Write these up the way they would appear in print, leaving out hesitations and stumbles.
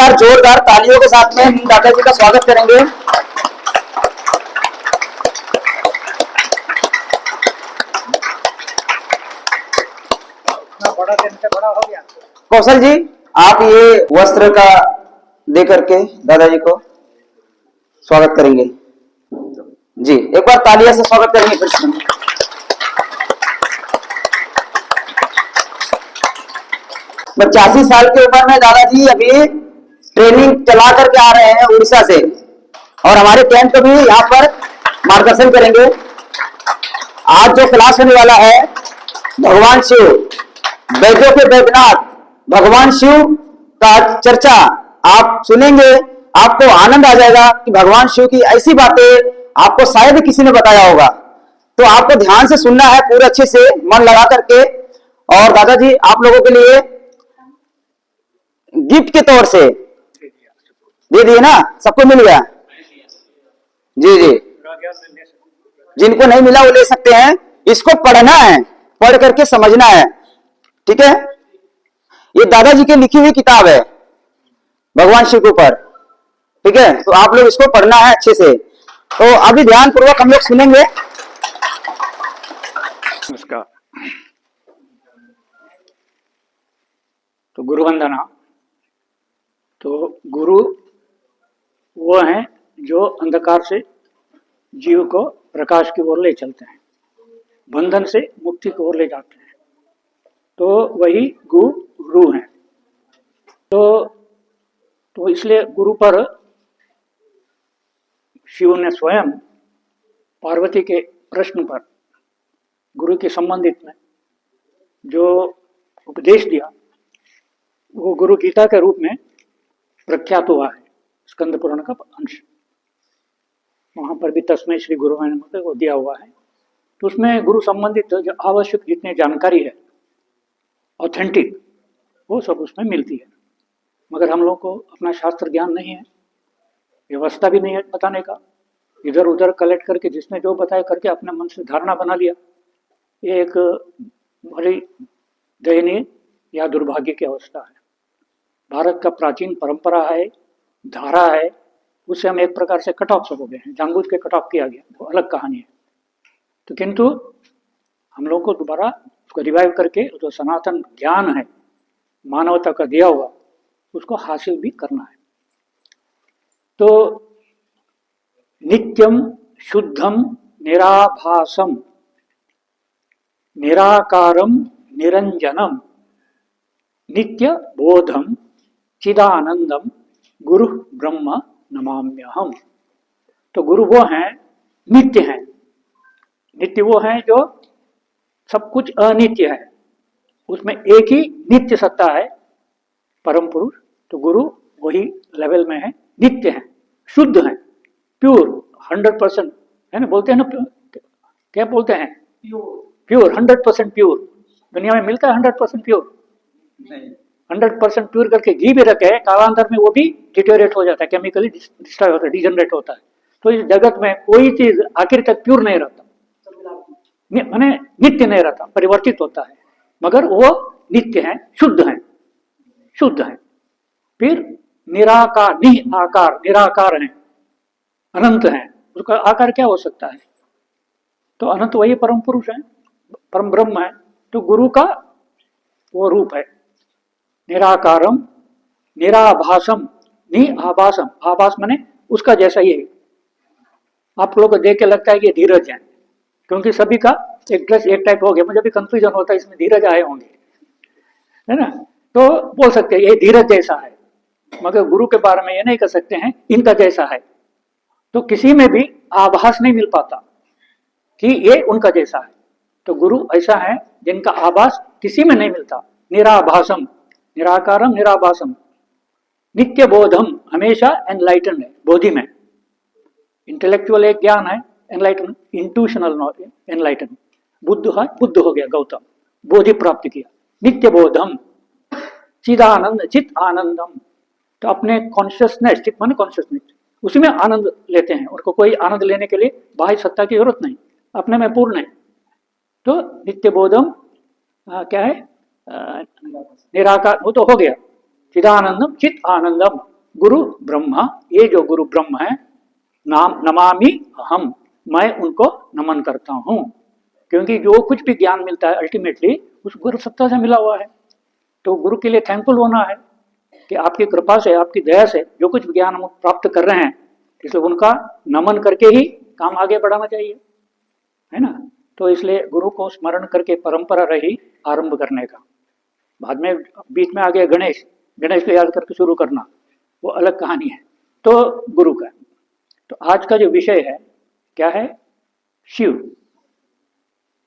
बार जोरदार तालियों के साथ में हम दादाजी का स्वागत करेंगे। बड़ा दिन से बड़ा हो गया। कौशल जी, आप ये वस्त्र का दे करके दादाजी को स्वागत करेंगे जी। एक बार तालियां से स्वागत करेंगे फिर से। 85 साल की उम्र में दादाजी अभी ट्रेनिंग चला करके आ रहे हैं उड़ीसा से, और हमारे कैंप को भी यहाँ पर मार्गदर्शन करेंगे। आज जो क्लास होने वाला है, भगवान शिव, वैद्यों के वैद्यनाथ भगवान शिव का चर्चा आप सुनेंगे, आपको आनंद आ जाएगा कि भगवान शिव की ऐसी बातें आपको शायद किसी ने बताया होगा। तो आपको ध्यान से सुनना है, पूरे अच्छे से मन लगा करके। और दादाजी आप लोगों के लिए गिफ्ट के तौर से दे दिए ना, सबको मिल गया जी जी। जिनको नहीं मिला वो ले सकते हैं। इसको पढ़ना है, पढ़ करके समझना है, ठीक है। ये दादाजी की लिखी हुई किताब है भगवान शिव के ऊपर, ठीक है। तो आप लोग इसको पढ़ना है अच्छे से। तो अभी ध्यान पूर्वक हम लोग सुनेंगे। नमस्कार। तो गुरु वंदना। तो गुरु वो हैं जो अंधकार से जीव को प्रकाश की ओर ले चलते हैं, बंधन से मुक्ति की ओर ले जाते हैं। तो वही गुरु हैं। तो इसलिए गुरु पर शिव ने स्वयं पार्वती के प्रश्न पर गुरु के संबंधित में जो उपदेश दिया, वो गुरु गीता के रूप में प्रख्यात हुआ है, स्कंद पुराण का अंश। वहाँ पर भी तस्मै श्री गुरु नमः वो दिया हुआ है। तो उसमें गुरु संबंधित जो आवश्यक जितनी जानकारी है, ऑथेंटिक, वो सब उसमें मिलती है। मगर हम लोग को अपना शास्त्र ज्ञान नहीं है, व्यवस्था भी नहीं है बताने का। इधर उधर कलेक्ट करके जिसने जो बताया करके अपने मन से धारणा बना लिया। ये एक बड़ी दयनीय या दुर्भाग्य की अवस्था है। भारत का प्राचीन परंपरा है, धारा है, उससे हम एक प्रकार से कट ऑफ हो गए हैं, जानबूझ के कट ऑफ किया गया, वो अलग कहानी है। तो किंतु हम लोग को दोबारा उसको रिवाइव करके जो सनातन ज्ञान है मानवता का दिया हुआ, उसको हासिल भी करना है। तो नित्यम शुद्धम निराभासम निराकारम निरंजनम नित्य बोधम चिदानंदम गुरु ब्रह्म नमाम्यहम। तो गुरु वो हैं, नित्य हैं। नित्य वो हैं जो सब कुछ अनित्य है, उसमें एक ही नित्य सत्ता है, परम पुरुष। तो गुरु वही लेवल में है, नित्य है, शुद्ध है, प्योर, 100% है ना, बोलते हैं ना, क्या बोलते हैं, प्योर, 100% प्योर। दुनिया में मिलता है 100% प्योर? नहीं। 100% प्योर करके घी भी रखे, कालांतर में वो भी डिटेरिएट हो जाता है, केमिकली डिस्ट्रॉय होता है, डिजनरेट होता है। तो इस जगत में कोई चीज आखिर तक प्योर नहीं रहता, माने नित्य नहीं रहता, परिवर्तित होता है। मगर वो नित्य है, शुद्ध है, शुद्ध है। फिर निराकार, निराकार, निराकार है, अनंत है। उसका आकार क्या हो सकता है? तो अनंत वही परम पुरुष है, परम ब्रह्म है। तो गुरु का वो रूप है, निराकारम निराभासम निआभासम। आभास माने उसका जैसा ही है। आप लोगों को देख के लगता है कि धीरज है, क्योंकि सभी का एक ड्रेस एक टाइप हो गया। मुझे भी कंफ्यूजन होता है, इसमें धीरज आए होंगे, है ना। तो बोल सकते हैं ये धीरज जैसा है, मगर गुरु के बारे में ये नहीं कह सकते हैं इनका जैसा है। तो किसी में भी आभास नहीं मिल पाता कि ये उनका जैसा है। तो गुरु ऐसा है जिनका आभास किसी में नहीं मिलता। निराभासम, निराकारम, निराभासम, नित्य बोधम, हमेशा एनलाइटन है, बोधि में। इंटेलेक्चुअल एक ज्ञान है, एनलाइटन, इंट्यूशनल एनलाइटन। बुद्ध है, बुद्ध हो गया गौतम, बोधि प्राप्त किया। नित्य बोधम, चिदानंद, चित आनंदम। तो अपने कॉन्शियसनेस, चित माने कॉन्शियसनेस, उसी में आनंद लेते हैं। उनको कोई आनंद लेने के लिए बाह्य सत्ता की जरूरत नहीं, अपने में पूर्ण है। तो नित्य बोधम क्या है? निराकार, वो तो हो गया। चिदानंदम, चित आनंदम, गुरु ब्रह्मा, ये जो गुरु ब्रह्म है, नाम नमामि अहम, मैं उनको नमन करता हूँ, क्योंकि जो कुछ भी ज्ञान मिलता है अल्टीमेटली उस गुरु सत्ता से मिला हुआ है। तो गुरु के लिए थैंकफुल होना है कि आपकी कृपा से, आपकी दया से जो कुछ ज्ञान हम प्राप्त कर रहे हैं, इसलिए उनका नमन करके ही काम आगे बढ़ाना चाहिए, है ना। तो इसलिए गुरु को स्मरण करके परंपरा रही आरंभ करने का। बाद में बीच में आ गया गणेश, गणेश को याद करके शुरू करना, वो अलग कहानी है। तो गुरु का, तो आज का जो विषय है क्या है, शिव।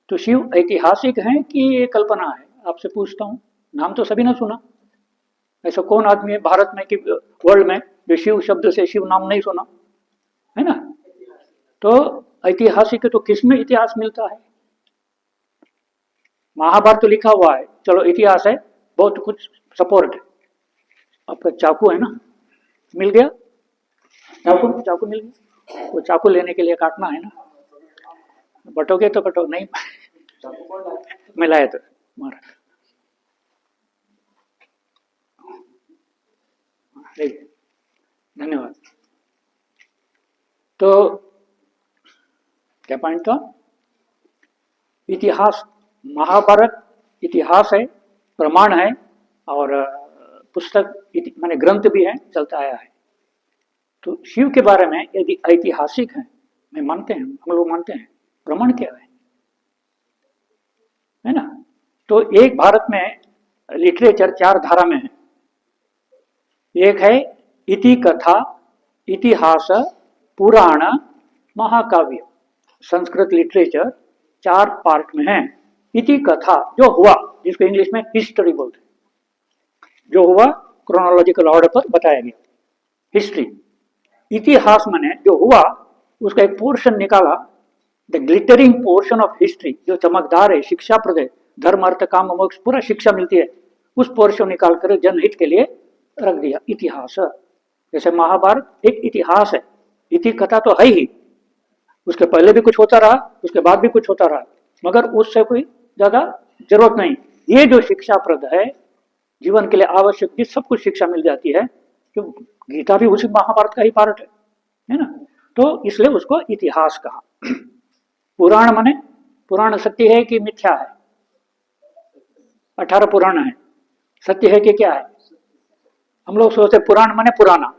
तो शिव ऐतिहासिक है कि ये कल्पना है, आपसे पूछता हूँ। नाम तो सभी ने सुना, ऐसा कौन आदमी है भारत में कि वर्ल्ड में जो शिव शब्द से शिव नाम नहीं सुना, है ना। तो ऐतिहासिक है, तो किस में इतिहास मिलता है? महाभारत तो लिखा हुआ है, चलो इतिहास है, बहुत कुछ सपोर्ट है। आपका चाकू है ना, मिल गया चाकू, चाकू मिल गया, वो चाकू लेने के लिए काटना है ना, बटोगे तो कटो, नहीं मिलाया तो मारा। धन्यवाद। तो क्या पॉइंट था? इतिहास, महाभारत इतिहास है, प्रमाण है, और पुस्तक माने ग्रंथ भी है, चलता आया है। तो शिव के बारे में यदि ऐतिहासिक है, मैं मानते हैं, हम लोग मानते हैं, प्रमाण क्या है ना। तो एक भारत में लिटरेचर 4 धारा में है। एक है इति कथा, इतिहास, पुराण, महाकाव्य। संस्कृत लिटरेचर 4 पार्ट में है। इति कथा जो हुआ, जिसको इंग्लिश में हिस्ट्री बोलते हैं, जो हुआ क्रोनोलॉजिकल ऑर्डर पर बताया गया, हिस्ट्री। इतिहास माने जो हुआ उसका एक पोर्शन निकाला, the glittering portion of history, जो चमकदार है, शिक्षाप्रद है, धर्म अर्थ काम मोक्ष पूरा शिक्षा मिलती है, उस पोर्शन निकाल कर जनहित के लिए रख दिया, इतिहास। जैसे महाभारत एक इतिहास है, इति कथा तो है ही, उसके पहले भी कुछ होता रहा, उसके बाद भी कुछ होता रहा, मगर उससे कोई ज्यादा जरूरत नहीं। ये जो शिक्षाप्रद है, जीवन के लिए आवश्यक भी सब कुछ शिक्षा मिल जाती है, जो गीता भी उसी महाभारत का ही पार्ट है ना। तो इसलिए उसको इतिहास कहा। पुराण माने, पुराण सत्य है कि मिथ्या है? 18 पुराण है, सत्य है कि क्या है? हम लोग सोचते पुराण माने पुराना,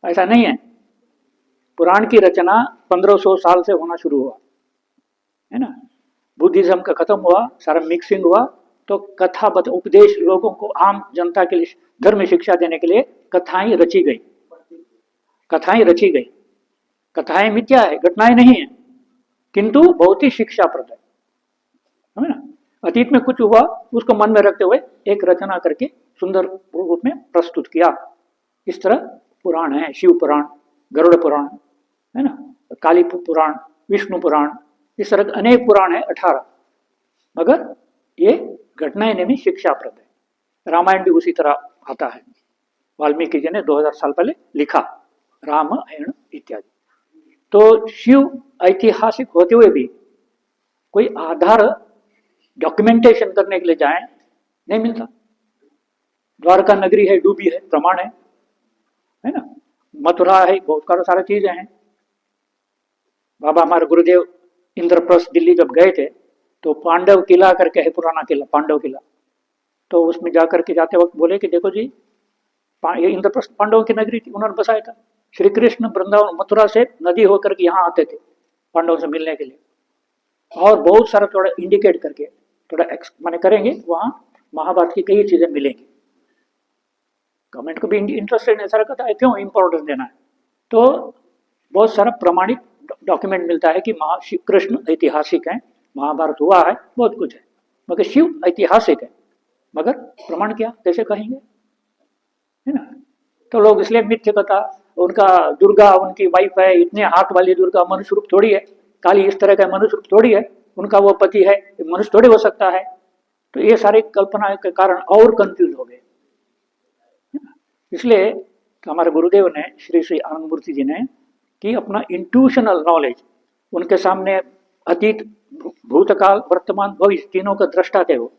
ऐसा नहीं है। पुराण की रचना 1500 साल से होना शुरू हुआ, है ना। बुद्धिज्म का खत्म हुआ, सारा मिक्सिंग हुआ, तो कथा उपदेश, लोगों को, आम जनता के लिए धर्म शिक्षा देने के लिए कथाएं रची गई, कथाएं रची गई। कथाएं मिथ्या है, घटनाएं नहीं है, किंतु बहुत ही शिक्षाप्रद है ना। अतीत में कुछ हुआ, उसको मन में रखते हुए एक रचना करके सुंदर रूप में प्रस्तुत किया। इस तरह पुराण है, शिव पुराण, गरुड़ पुराण, है ना, काली पुराण, विष्णु पुराण, इस तरह अनेक पुराण है 18, मगर ये घटनाएं नहीं, शिक्षाप्रद है। रामायण भी उसी तरह आता है, वाल्मीकि जी ने 2000 साल पहले लिखा, रामायण इत्यादि। तो शिव ऐतिहासिक होते हुए भी कोई आधार डॉक्यूमेंटेशन करने के लिए जाए नहीं मिलता। द्वारका नगरी है, डूबी है, प्रमाण है ना। मथुरा है, बहुत सारी चीजें हैं। बाबा हमारे गुरुदेव इंद्रप्रस्थ दिल्ली जब गए थे, तो पांडव किला करके है, पुराना किला, पांडव किला। तो उसमें जाकर के जाते वक्त बोले कि देखो जी, ये इंद्रप्रस्थ पांडवों की नगरी थी, उन्होंने बसाया था। श्री कृष्ण वृंदावन मथुरा से नदी होकर के यहाँ आते थे पांडवों से मिलने के लिए, और बहुत सारा थोड़ा इंडिकेट करके थोड़ा माने करेंगे, वहाँ महाभारत की कई चीजें मिलेंगी। गवर्नमेंट को भी इंटरेस्टेड है, सारा कहता है क्यों इंपॉर्टेंस देना है। तो बहुत सारा प्रमाणित डॉक्यूमेंट मिलता है कि कृष्ण ऐतिहासिक है, महाभारत हुआ है, बहुत कुछ है, मगर शिव ऐतिहासिक है, मगर प्रमाण क्या, कैसे कहेंगे, है ना। तो लोग इसलिए मिथ्य कथा, उनका दुर्गा उनकी वाइफ है, इतने हाथ वाली दुर्गा मनुष्य रूप थोड़ी है, काली इस तरह का मनुष्य रूप थोड़ी है, उनका वो पति है, मनुष्य थोड़ी हो सकता है। तो ये सारी कल्पना के कारण और कंफ्यूज हो गए। इसलिए तो हमारे गुरुदेव ने, श्री श्री आनंद मूर्ति जी ने, कि अपना इंट्यूशनल नॉलेज, उनके सामने अतीत, भूतकाल, वर्तमान, भविष्य तीनों का दृष्टा थे वो,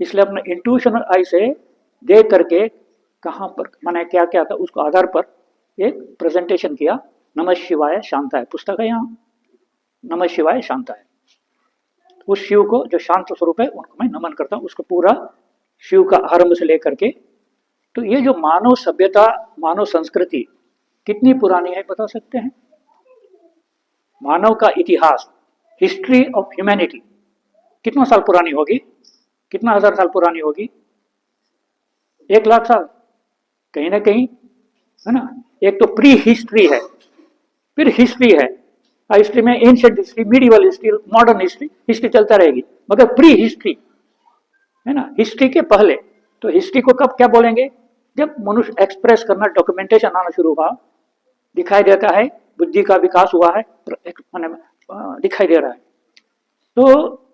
इसलिए अपना इंट्यूशनल आई से देख करके कहाँ पर मैंने क्या क्या था उसको आधार पर एक प्रेजेंटेशन किया। नमः शिवाय शांताय पुस्तक है यहाँ, नमः शिवाय शांताय। उस शिव को जो शांत स्वरूप है उनको मैं नमन करता हूँ, उसको पूरा शिव का आरंभ से लेकर के। तो ये जो मानव सभ्यता, मानव संस्कृति कितनी पुरानी है बता सकते हैं? मानव का इतिहास, हिस्ट्री ऑफ ह्यूमैनिटी कितना साल पुरानी होगी? कितना हजार साल पुरानी होगी? 1 लाख साल कहीं ना कहीं, है ना। एक तो प्री हिस्ट्री है, फिर हिस्ट्री है। हिस्ट्री में ancient history, medieval history, modern history, history चलता रहेगी, मगर प्री हिस्ट्री है ना, हिस्ट्री के पहले। तो हिस्ट्री को कब क्या बोलेंगे? जब मनुष्य एक्सप्रेस करना, डॉक्यूमेंटेशन आना शुरू हुआ, दिखाई देता है बुद्धि का विकास हुआ है, दिखाई दे रहा है। तो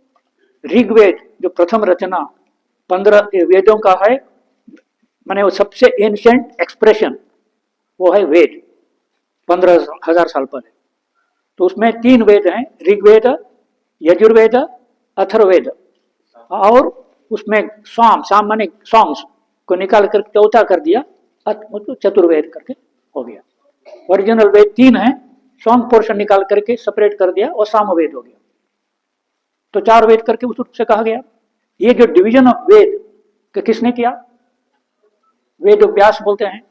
ऋग्वेद जो प्रथम रचना 15 वेदों का है, माने वो सबसे एंशिएंट एक्सप्रेशन वो है वेद, 15,000 साल पहले। तो उसमें 3 वेद हैं, ऋग्वेद, यजुर्वेद, अथर्ववेद, और उसमें साम माने सॉन्ग्स को निकाल कर चौथा कर दिया, चतुर्वेद करके हो गया। ओरिजिनल वेद 3 है, सॉन्ग पोर्शन निकाल करके सेपरेट कर दिया और सामवेद हो गया। तो 4 वेद करके उस रूप से कहा गया। ये जो डिवीजन ऑफ वेद किसने किया? वेद व्यास बोलते हैं,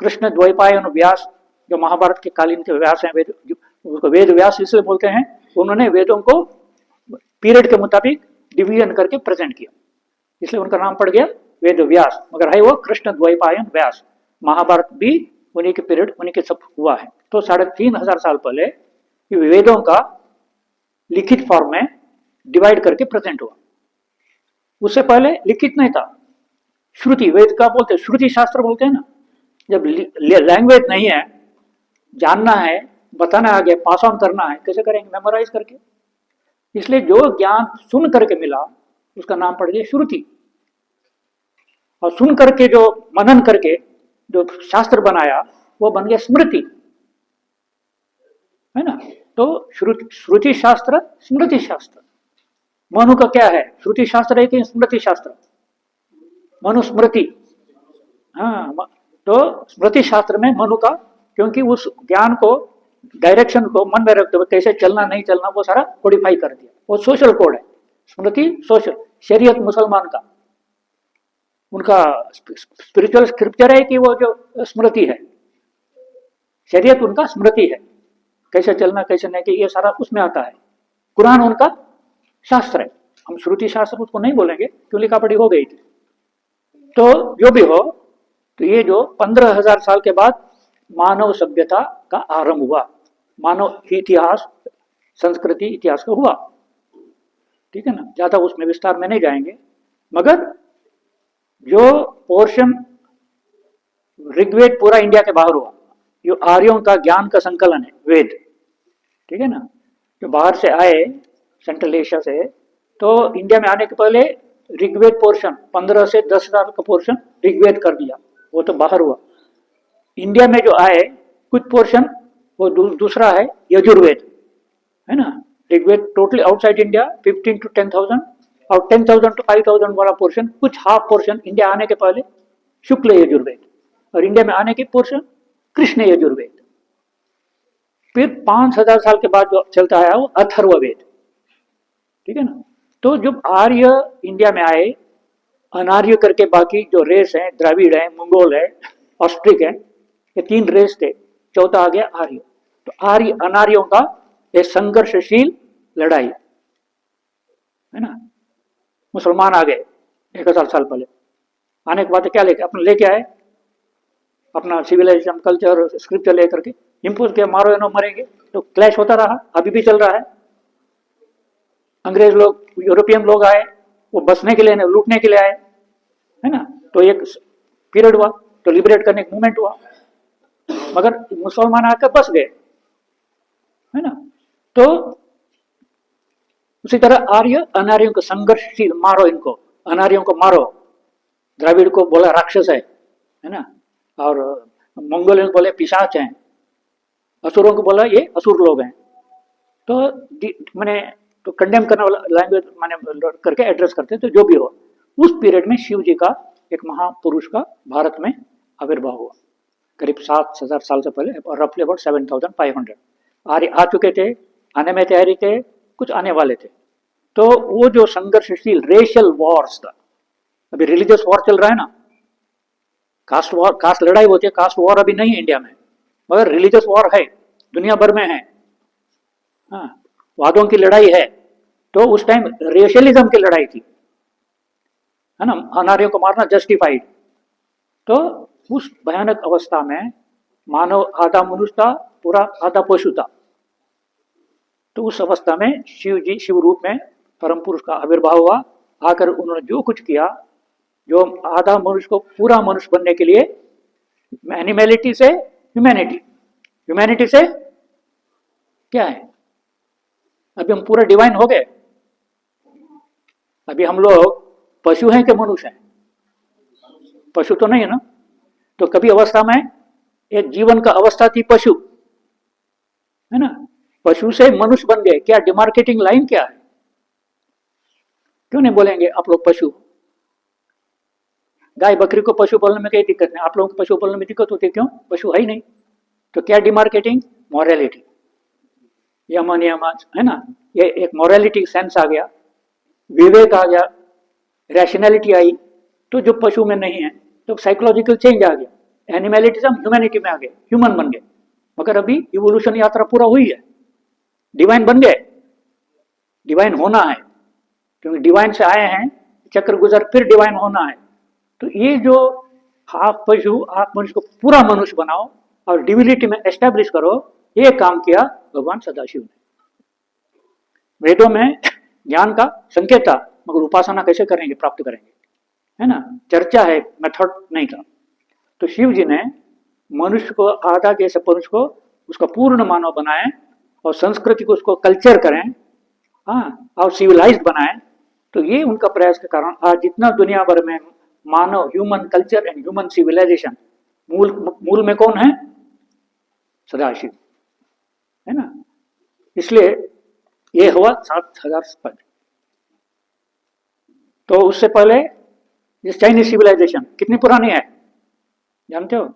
कृष्ण द्वैपायन व्यास, जो महाभारत के कालीन के व्यास हैं, वेद उसको वेद व्यास इसलिए बोलते हैं। उन्होंने वेदों को पीरियड के मुताबिक डिवीजन करके प्रेजेंट किया, इसलिए उनका नाम पड़ गया वेद व्यास, मगर है वो कृष्ण द्वैपायन व्यास। महाभारत भी उन्हीं के पीरियड, उन्हीं के सब हुआ है। तो 3,500 साल पहले वेदों का लिखित फॉर्म में डिवाइड करके प्रेजेंट हुआ। उससे पहले लिखित नहीं था, श्रुति, वेद का बोलते हैं, श्रुति शास्त्र बोलते हैं ना। जब लैंग्वेज नहीं है, जानना है, बताना आगे, पास ऑन करना है, कैसे करेंगे? मेमोराइज करके। इसलिए जो ज्ञान सुन करके मिला उसका नाम पड़ गया श्रुति, और सुन करके जो मनन करके जो शास्त्र बनाया वो बन गया स्मृति, है ना। तो श्रुति शास्त्र, स्मृति शास्त्र। मनु का क्या है? श्रुति शास्त्र है कि स्मृति शास्त्र? मनुस्मृति। हाँ, तो स्मृति शास्त्र में मनु का, क्योंकि उस ज्ञान को, डायरेक्शन को मन में रखते हुए कैसे चलना नहीं चलना वो सारा कोडिफाई कर दिया। वो सोशल कोड है, स्मृति सोशल। शरीयत मुसलमान का, उनका स्पिरिचुअल स्क्रिप्चर है कि वो जो स्मृति है, शरीयत उनका स्मृति है, कैसे चलना कैसे नहीं, कि ये सारा उसमें आता है। कुरान उनका शास्त्र है, हम श्रुति शास्त्र उसको नहीं बोलेंगे क्यों, लिखा पढ़ी हो गई थी। तो जो भी हो, तो ये जो 15,000 साल के बाद मानव सभ्यता का आरंभ हुआ, मानव इतिहास, संस्कृति इतिहास का हुआ, ठीक है ना। ज्यादा उसमें विस्तार में नहीं जाएंगे, मगर जो पोर्शन ऋग्वेद पूरा इंडिया के बाहर हुआ, जो आर्यों का ज्ञान का संकलन है वेद, ठीक है ना, जो बाहर से आए सेंट्रल एशिया से, तो इंडिया में आने के पहले ऋग्वेद पोर्शन 15 से 10,000 का पोर्शन ऋग्वेद कर दिया, वो तो बाहर हुआ। इंडिया में जो आए कुछ पोर्शन वो दूसरा है यजुर्वेद, है ना। Rigveda totally outside India 15 to 10,000, और 10,000 to 5,000 वाला पोर्शन, कुछ हाफ पोर्शन इंडिया आने के पहले शुक्ल यजुर्वेद, और इंडिया में आने के पोर्शन कृष्ण यजुर्वेद। फिर 5,000 साल के बाद जो चलता है वो अथर्ववेद, ठीक है ना। तो जब आर्य इंडिया में आए, अनार्य करके बाकी जो रेस हैं, द्रविड़ है, मंगोल है, ऑस्ट्रिक है, ये 3 रेस थे, चौथा आ गया आर्य। तो आर्य अनार्यों का एक संघर्षशील लड़ाई, है ना। मुसलमान आ गए 1,000 साल पहले, आने के बाद क्या लेके आए अपना सिविलाइजेशन, कल्चर, स्क्रिप्चर लेकर के इम्पोज किया, मारो या नो मरेंगे। तो क्लैश होता रहा, अभी भी चल रहा है। अंग्रेज लोग, यूरोपियन लोग आए, वो बसने के लिए नहीं, लूटने के लिए आए, है ना। तो एक पीरियड हुआ, तो लिबरेट करने का मूवमेंट हुआ, मगर मुसलमान आकर बस गए, है ना। तो उसी तरह आर्य अनार्यों को संघर्षशील, मारो इनको, अनार्यों को मारो। द्रविड़ को बोला राक्षस है ना, और मंगोलियन बोले पिशाच हैं, असुरों को बोला ये असुर लोग हैं। तो मैंने कंडेम करने वाला लैंग्वेज मैंने करके एड्रेस करते हैं। तो जो भी हो, उस पीरियड में शिव जी का एक महापुरुष का भारत में आविर्भाव हुआ, करीब 7,000 साल से पहले, और रफली अबाउट 7,500 आ चुके थे, आने में तैयारी थे, कुछ आने वाले थे। तो वो जो संघर्षशील रेशियल वॉर्स था, अभी रिलीजियस वॉर चल रहा है ना, कास्ट वॉर, कास्ट लड़ाई होती है, कास्ट वॉर अभी नहीं है इंडिया में, मगर रिलीजियस वॉर है, दुनिया भर में है। हाँ, वादों की लड़ाई है। तो उस टाइम रेशियलिज्म की लड़ाई थी, है ना, अनार्यों को मारना जस्टिफाइड। तो उस भयानक अवस्था में मानव आधा मनुष्य था, पूरा आधा पशु था। तो उस अवस्था में शिव जी शिव रूप में परम पुरुष का आविर्भाव हुआ। आकर उन्होंने जो कुछ किया, जो आधा मनुष्य को पूरा मनुष्य बनने के लिए, एनिमैलिटी से ह्यूमैनिटी, ह्यूमैनिटी से क्या है, अभी हम पूरा डिवाइन हो गए। अभी हम लोग पशु हैं कि मनुष्य हैं? पशु तो नहीं है ना। तो कभी अवस्था में एक जीवन का अवस्था थी पशु, है ना, पशु से मनुष्य बन गए। क्या डिमार्केटिंग लाइन क्या है? क्यों नहीं बोलेंगे आप लोग पशु? गाय बकरी को पशु पालने में कोई दिक्कत नहीं, आप लोगों को पशु पालने में दिक्कत होती है, क्यों? पशु है ही नहीं। तो क्या डिमार्केटिंग? मॉरलिटी, यम नियम, है ना, ये एक मॉरलिटी सेंस आ गया, विवेक आ गया, रैशनैलिटी आई। तो जो पशु में नहीं है, तो साइकोलॉजिकल चेंज आ गया, एनिमैलिटिज्म ह्यूमैनिटी में आ गए, ह्यूमन बन गए। मगर अभी इवोल्यूशन यात्रा पूरा हुई है, डिवाइन बन गए, डिवाइन होना है, क्योंकि डिवाइन से आए हैं, चक्र गुजर फिर डिवाइन होना है। तो ये जो हाफ पशु हाफ मनुष्य को पूरा मनुष्य बनाओ और डिविनिटी में एस्टेब्लिश करो, ये काम किया भगवान सदाशिव ने। वेदों में ज्ञान का संकेत था, मगर उपासना कैसे करेंगे, प्राप्त करेंगे, है ना, चर्चा है, मेथड नहीं था। तो शिव जी ने मनुष्य को, आधा जैसे मनुष्य को, उसका पूर्ण मानव बनाए और संस्कृति को उसको कल्चर करें, हाँ, और सिविलाइज्ड बनाए। तो ये उनका प्रयास के कारण आज जितना दुनिया भर में मानव, human culture and human civilization, मूल में कौन है? सदाशिव, है ना। इसलिए ये हुआ 7,000 पहले। तो उससे पहले ये चाइनीज सिविलाइजेशन कितनी पुरानी है जानते हो?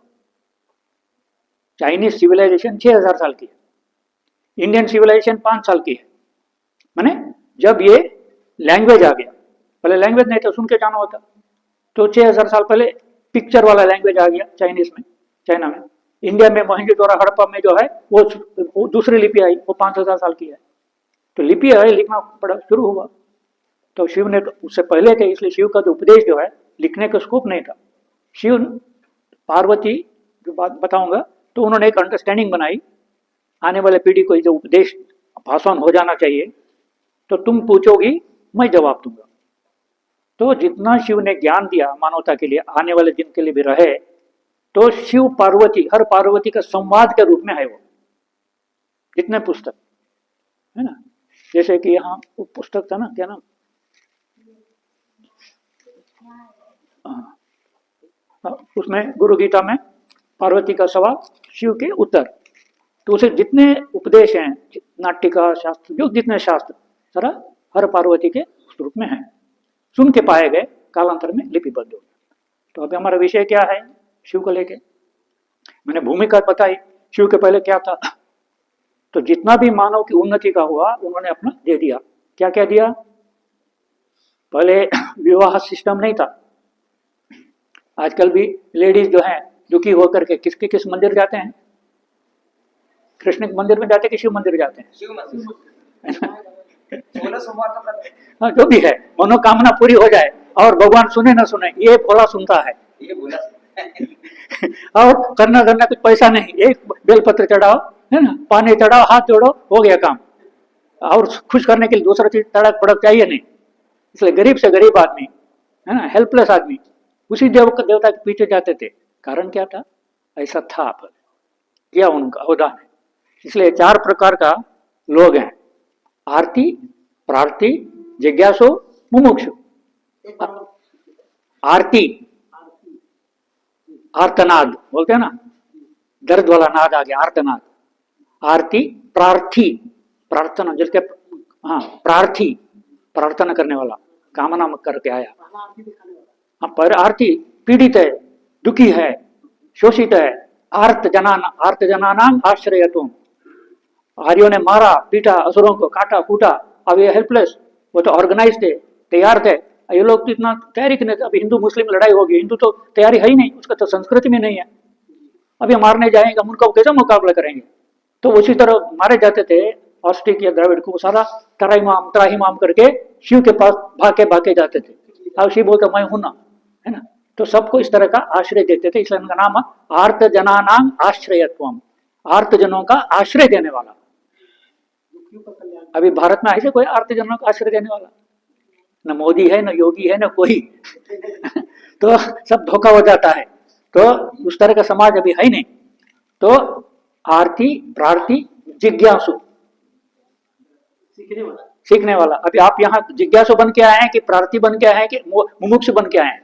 चाइनीज सिविलाइजेशन 6,000 साल की है, इंडियन सिविलाइजेशन 5 साल की है। माने जब ये लैंग्वेज आ गया, पहले लैंग्वेज नहीं था, सुन के जाना होता। तो 6,000 साल पहले पिक्चर वाला लैंग्वेज आ गया चाइनीज में, चाइना में। इंडिया में मोहनजोदड़ो हड़प्पा में जो है वो दूसरी लिपि आई, वो 5,000 साल की है। तो लिपि है, लिखना पड़ा शुरू हुआ। तो शिव ने तो उससे पहले थे, इसलिए शिव का जो उपदेश जो है, लिखने का स्कोप नहीं था। शिव पार्वती जो बात बताऊंगा, तो उन्होंने एक अंडरस्टैंडिंग बनाई, आने वाले पीढ़ी को जो उपदेश भाषण हो जाना चाहिए, तो तुम पूछोगी मैं जवाब दूंगा। तो जितना शिव ने ज्ञान दिया मानवता के लिए, आने वाले दिन के लिए भी रहे, तो शिव पार्वती, हर पार्वती का संवाद के रूप में है वो, जितने पुस्तक, है ना। जैसे कि यहाँ वो पुस्तक था ना, क्या नाम, उसमें गुरु गीता में पार्वती का सवाल, शिव के उत्तर। तो उसे जितने उपदेश हैं, नाट्यका शास्त्र, जो जितने शास्त्र, सारा हर पार्वती के उस रूप में है, सुन के पाए गए, कालांतर में लिपिबद्ध हो गए। तो अभी हमारा विषय क्या है शिव को लेके? मैंने भूमिका बताई, शिव के पहले क्या था। तो जितना भी मानव की उन्नति का हुआ, उन्होंने अपना दे दिया। क्या क्या दिया? पहले विवाह सिस्टम नहीं था। आजकल भी लेडीज जो हैं दुखी होकर के किस मंदिर जाते हैं? कृष्ण के मंदिर में जाते हैं कि शिव मंदिर जाते हैं? शिव मंदिर। हाँ, जो भी है, मनोकामना पूरी हो जाए, और भगवान सुने ना सुने, ये भोला सुनता है। ये बोला और करना धरना कुछ पैसा नहीं, एक बेलपत्र चढ़ाओ, है ना, पानी चढ़ाओ, हाथ जोड़ो, हो गया काम। और खुश करने के लिए दूसरा चीज तड़क भड़क चाहिए नहीं। इसलिए गरीब से गरीब आदमी, है ना, हेल्पलेस आदमी, उसी देवता के पीछे जाते थे। कारण क्या था? ऐसा था, किया उनका अवदान है। इसलिए 4 प्रकार का लोग हैं: आरती, प्रार्थी, जिज्ञासु, मुमुक्षु। आरती, आर्तनाद बोलते हैं ना, दर्द वाला नाद आ गया, आर्तनाद। आरती, प्रार्थी, प्रार्थना, जिसके, हाँ, प्रार्थी, प्रार्थना करने वाला, कामना करके आया। हाँ, पर आरती पीड़ित है, दुखी है, शोषित है, आर्त जनानाम आश्रयत्वम। आर्यों ने मारा पीटा, असुरों को काटा कूटा, अब ये हेल्पलेस। वो तो ऑर्गेनाइज थे, तैयार थे। ये लोग तो इतना तैयारी करने थे। अभी हिंदू मुस्लिम लड़ाई होगी, हिंदू तो तैयारी है ही नहीं, उसका तो संस्कृति में नहीं है। अभी मारने जाएंगे, उनका कैसा मुकाबला करेंगे? तो उसी तरह मारे जाते थे ऑस्ट्रिक या द्रविड़ को, सारा त्राहिमाम करके शिव के पास भागे जाते थे। अब शिव बोलता मैं हूं ना, है ना। तो सबको इस तरह का आश्रय देते थे, इसलिए उनका नाम आर्त जनानाम आश्रयत्वम, आर्त जनों का आश्रय देने वाला। अभी भारत में ऐसे कोई आर्त जनों का आश्रय देने वाला न मोदी है, न योगी है, न कोई तो सब धोखा हो जाता है। तो उस तरह का समाज अभी है नहीं। तो आरती, प्रार्थी, जिज्ञासु, सीखने वाला। अभी आप यहाँ जिज्ञासु बन के आए हैं कि प्रार्थी बन के आए हैं कि मुमुक्षु बन के आए हैं?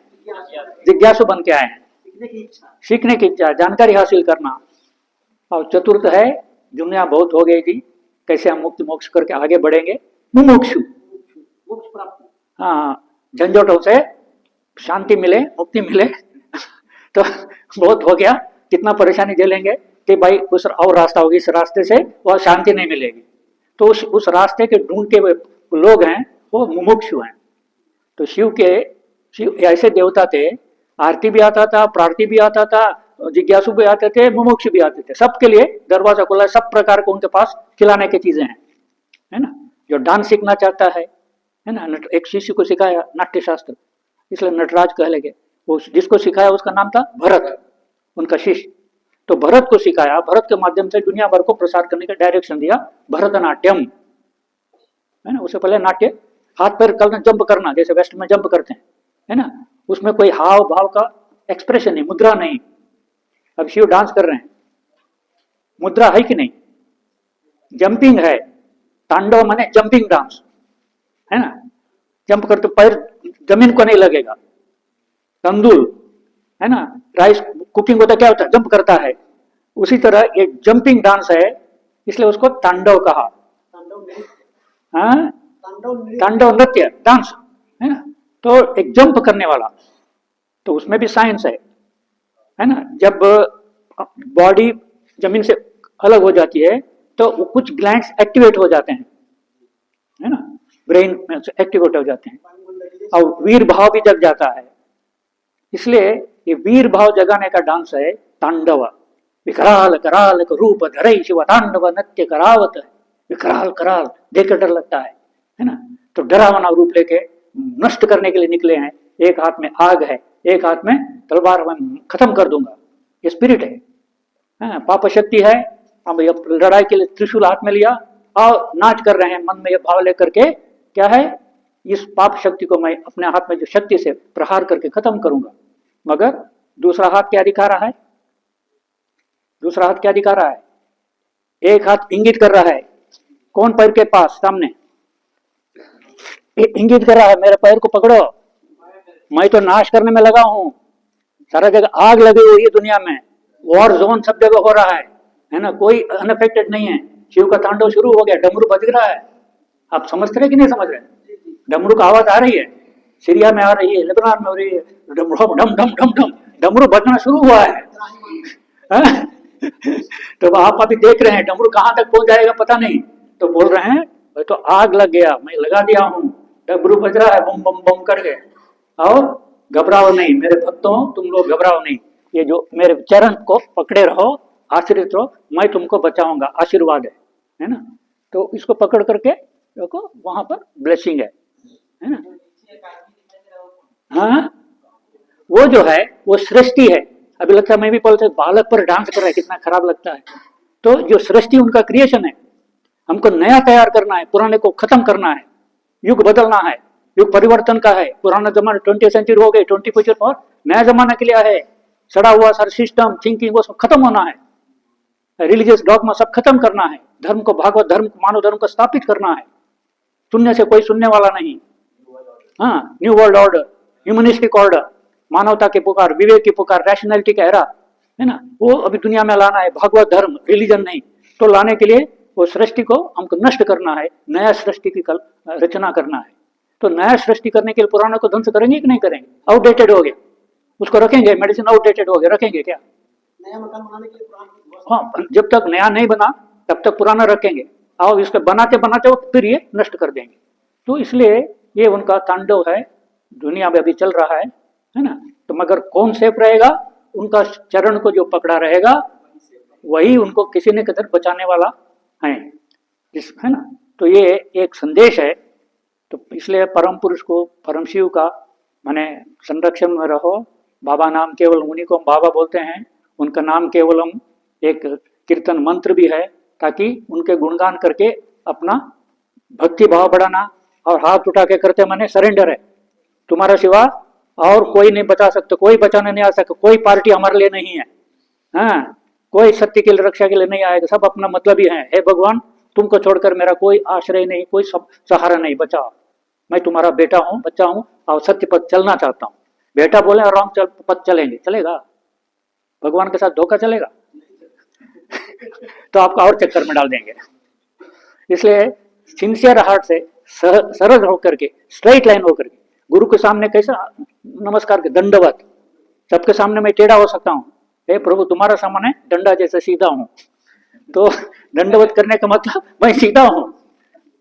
जिज्ञासु बन के आए हैं, सीखने की इच्छा, जानकारी हासिल करना। और चतुर्थ है, दुनिया बहुत हो गई थी, कैसे हम मुक्ति मोक्ष करके आगे बढ़ेंगे, मुमुक्षु। हाँ, झंझटों से शांति मिले, मुक्ति मिले तो बहुत हो गया, कितना परेशानी झेलेंगे कि भाई कुछ और रास्ता होगी, इस रास्ते से वह शांति नहीं मिलेगी। तो उस रास्ते के ढूंढ के लोग हैं वो मुमुक्षु हैं। तो शिव ऐसे देवता थे, आरती भी आता था, प्रार्थी भी आता था, जिज्ञासु भी आते थे, मुमुक्षु भी आते थे। सबके लिए दरवाजा खुला, सब प्रकार को उनके पास खिलाने की चीजें हैं, है ना। जो डांस सीखना चाहता है ना, एक शिष्य को सिखाया नाट्य शास्त्र, इसलिए नटराज कह लगे। वो जिसको सिखाया उसका नाम था भरत, उनका शिष्य। तो भरत को सिखाया, भरत के माध्यम से दुनिया भर को प्रसार करने का डायरेक्शन दिया, भरतनाट्यम, है ना। उससे पहले नाट्य हाथ पैर करना, जंप करना, जैसे वेस्ट में जंप करते हैं, है ना, उसमें कोई हाव भाव का एक्सप्रेशन नहीं, मुद्रा नहीं। अब शिव डांस कर रहे हैं, मुद्रा है कि नहीं? जंपिंग है, तांडव माने जंपिंग डांस, है ना। जंप करते पैर जमीन को नहीं लगेगा। तंदूर, है ना, राइस कुकिंग होता क्या होता है, जंप करता है। उसी तरह ये जंपिंग डांस है, इसलिए उसको तांडव कहा। तांडव नृत्य, डांस, है ना। तो एक जंप करने वाला, तो उसमें भी साइंस है ना। जब बॉडी जमीन से अलग हो जाती है तो कुछ ग्लैंड्स एक्टिवेट हो जाते हैं, है ना, ब्रेन में एक्टिवेट हो जाते हैं, और वीर भाव भी जग जाता है। इसलिए ये वीर भाव जगाने का डांस है तांडव। विकराल कराल रूप धरई शिव तांडव नृत्य करावत। विकराल कराल देख कर डर लगता है ना। तो डरावना रूप लेके नष्ट करने के लिए निकले हैं। एक हाथ में आग है, एक हाथ में तलवार, खत्म कर दूंगा, ये स्पिरिट है। पाप शक्ति है। अब लड़ाई के लिए त्रिशूल हाथ में लिया और नाच कर रहे हैं, मन में ये भाव लेकर के, क्या है, इस पाप शक्ति को मैं अपने हाथ में जो शक्ति से प्रहार करके खत्म करूंगा। मगर दूसरा हाथ क्या दिखा रहा है? दूसरा हाथ क्या दिखा रहा है? एक हाथ इंगित कर रहा है, कौन पैर के पास? सामने इंगित कर रहा है, मेरे पैर को पकड़ो, मैं तो नाश करने में लगा हूं। सारा जगह आग लगी हुई है, दुनिया में वॉर जोन सब जगह हो रहा है ना, कोई अनअफेक्टेड नहीं है। शिव का तांडव शुरू हो गया, डमरू बज रहा है। आप समझ रहे कि नहीं समझ रहे? डमरू का आवाज आ रही है, सीरिया में आ रही है, लेबनान में हो रही है, डम डम डम डम डम डमरू बजना शुरू हुआ है। तो आप अभी देख रहे हैं डमरू कहाँ तक पहुंच जाएगा पता नहीं। तो बोल रहे हैं भाई तो आग लग गया, मैं लगा दिया हूँ, डमरू बज रहा है बम बम बम करके। और घबराओ नहीं मेरे भक्तों, तुम लोग घबराओ नहीं, ये जो मेरे चरण को पकड़े रहो, आश्रित रहो, मैं तुमको बचाऊंगा, आशीर्वाद है ना। तो इसको पकड़ करके देखो, वहां पर ब्लेसिंग है ना। हाँ, वो जो है वो सृष्टि है। अभी लगता है मैं भी बोलते बालक पर डांस कर रहा है, कितना खराब लगता है। तो जो सृष्टि उनका क्रिएशन है, हमको नया तैयार करना है, पुराने को खत्म करना है, युग बदलना है, युग परिवर्तन का है। पुराना जमाना 20th सेंचुरी हो गई, 21st और नया जमाना के लिए है। सड़ा हुआ सारा सिस्टम थिंकिंग वो सब खत्म होना है, रिलीजियस डॉगमा सब खत्म करना है, धर्म को भागवत धर्म को मानव धर्म को स्थापित करना है। सुनने से कोई सुनने वाला नहीं। हाँ, new world order, humanistic order, मानवता की पुकार, विवेक की पुकार, रैशनैलिटी का एरा, है ना, वो अभी दुनिया में लाना है। भागवत धर्म, रिलीजन नहीं। तो लाने के लिए वो सृष्टि को हमको नष्ट करना है, नया सृष्टि की रचना करना है। तो नया सृष्टि करने के लिए पुराना को ध्वंस करेंगे कि नहीं करेंगे? आउटडेटेड हो गया, उसको रखेंगे? मेडिसिन आउटडेटेड हो गया, रखेंगे क्या? नया मकान बनाने के लिए पुराना हाँ, जब तक नया नहीं बना तब तक पुराना रखेंगे, और इसको बनाते बनाते वो फिर ये नष्ट कर देंगे। तो इसलिए ये उनका तांडव है, दुनिया में अभी चल रहा है ना। तो मगर कौन सेफ रहेगा? उनका चरण को जो पकड़ा रहेगा वही उनको किसी न किधर बचाने वाला है, है ना। तो ये एक संदेश है। तो इसलिए परम पुरुष को, परम शिव का माने संरक्षण में रहो। बाबा नाम केवल उन्हीं को हम बाबा बोलते हैं, उनका नाम केवलम एक कीर्तन मंत्र भी है, ताकि उनके गुणगान करके अपना भक्ति भाव बढ़ाना। और हाथ उठा के करते माने सरेंडर है, तुम्हारा सिवा और कोई नहीं बचा सकता, कोई बचाने नहीं आ सकता, कोई पार्टी हमारे लिए नहीं है, हाँ, कोई सत्य के लिए, रक्षा के लिए नहीं आएगा, सब अपना मतलब ही है। हे भगवान, तुमको छोड़कर मेरा कोई आश्रय नहीं, कोई सहारा नहीं, बचाओ, मैं तुम्हारा बेटा हूँ, बच्चा हूँ, और सत्य पथ चलना चाहता हूँ। बेटा बोले और रॉन्ग पथ चलेंगे, चलेगा? भगवान के साथ धोखा चलेगा? तो आपको और चक्कर में डाल देंगे। इसलिए सिंसियर हार्ट से, सरल होकर के, स्ट्रेट लाइन होकर के, गुरु के सामने कैसा नमस्कार के, दंडवत, सबके सामने मैं टेढ़ा हो सकता हूँ, हे प्रभु तुम्हारा सामने डंडा जैसे सीधा हूँ। तो दंडवत करने का मतलब मैं सीधा हूँ,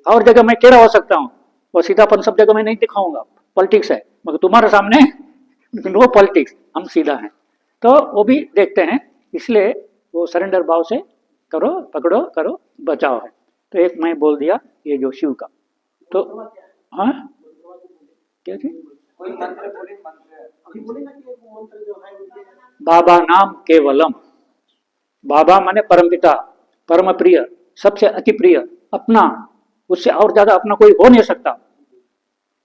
और जगह मैं टेढ़ा हो सकता हूँ, वो सीधापन सब जगह मैं नहीं दिखाऊंगा, पॉलिटिक्स है, मगर तुम्हारे सामने नो पॉलिटिक्स, हम सीधा हैं। तो वो भी देखते हैं, इसलिए वो सरेंडर भाव से करो, पकड़ो, करो, बचाओ है। तो एक मैं बोल दिया ये जो शिव का, तो हाँ क्या थी? कोई मंत्र बोले, मंत्र अभी बोले ना कि वो मंत्र जो है बाबा नाम केवलम। बाबा माने परमपिता, परम प्रिय, सबसे अति प्रिय, अपना, उससे और ज्यादा अपना कोई हो नहीं सकता,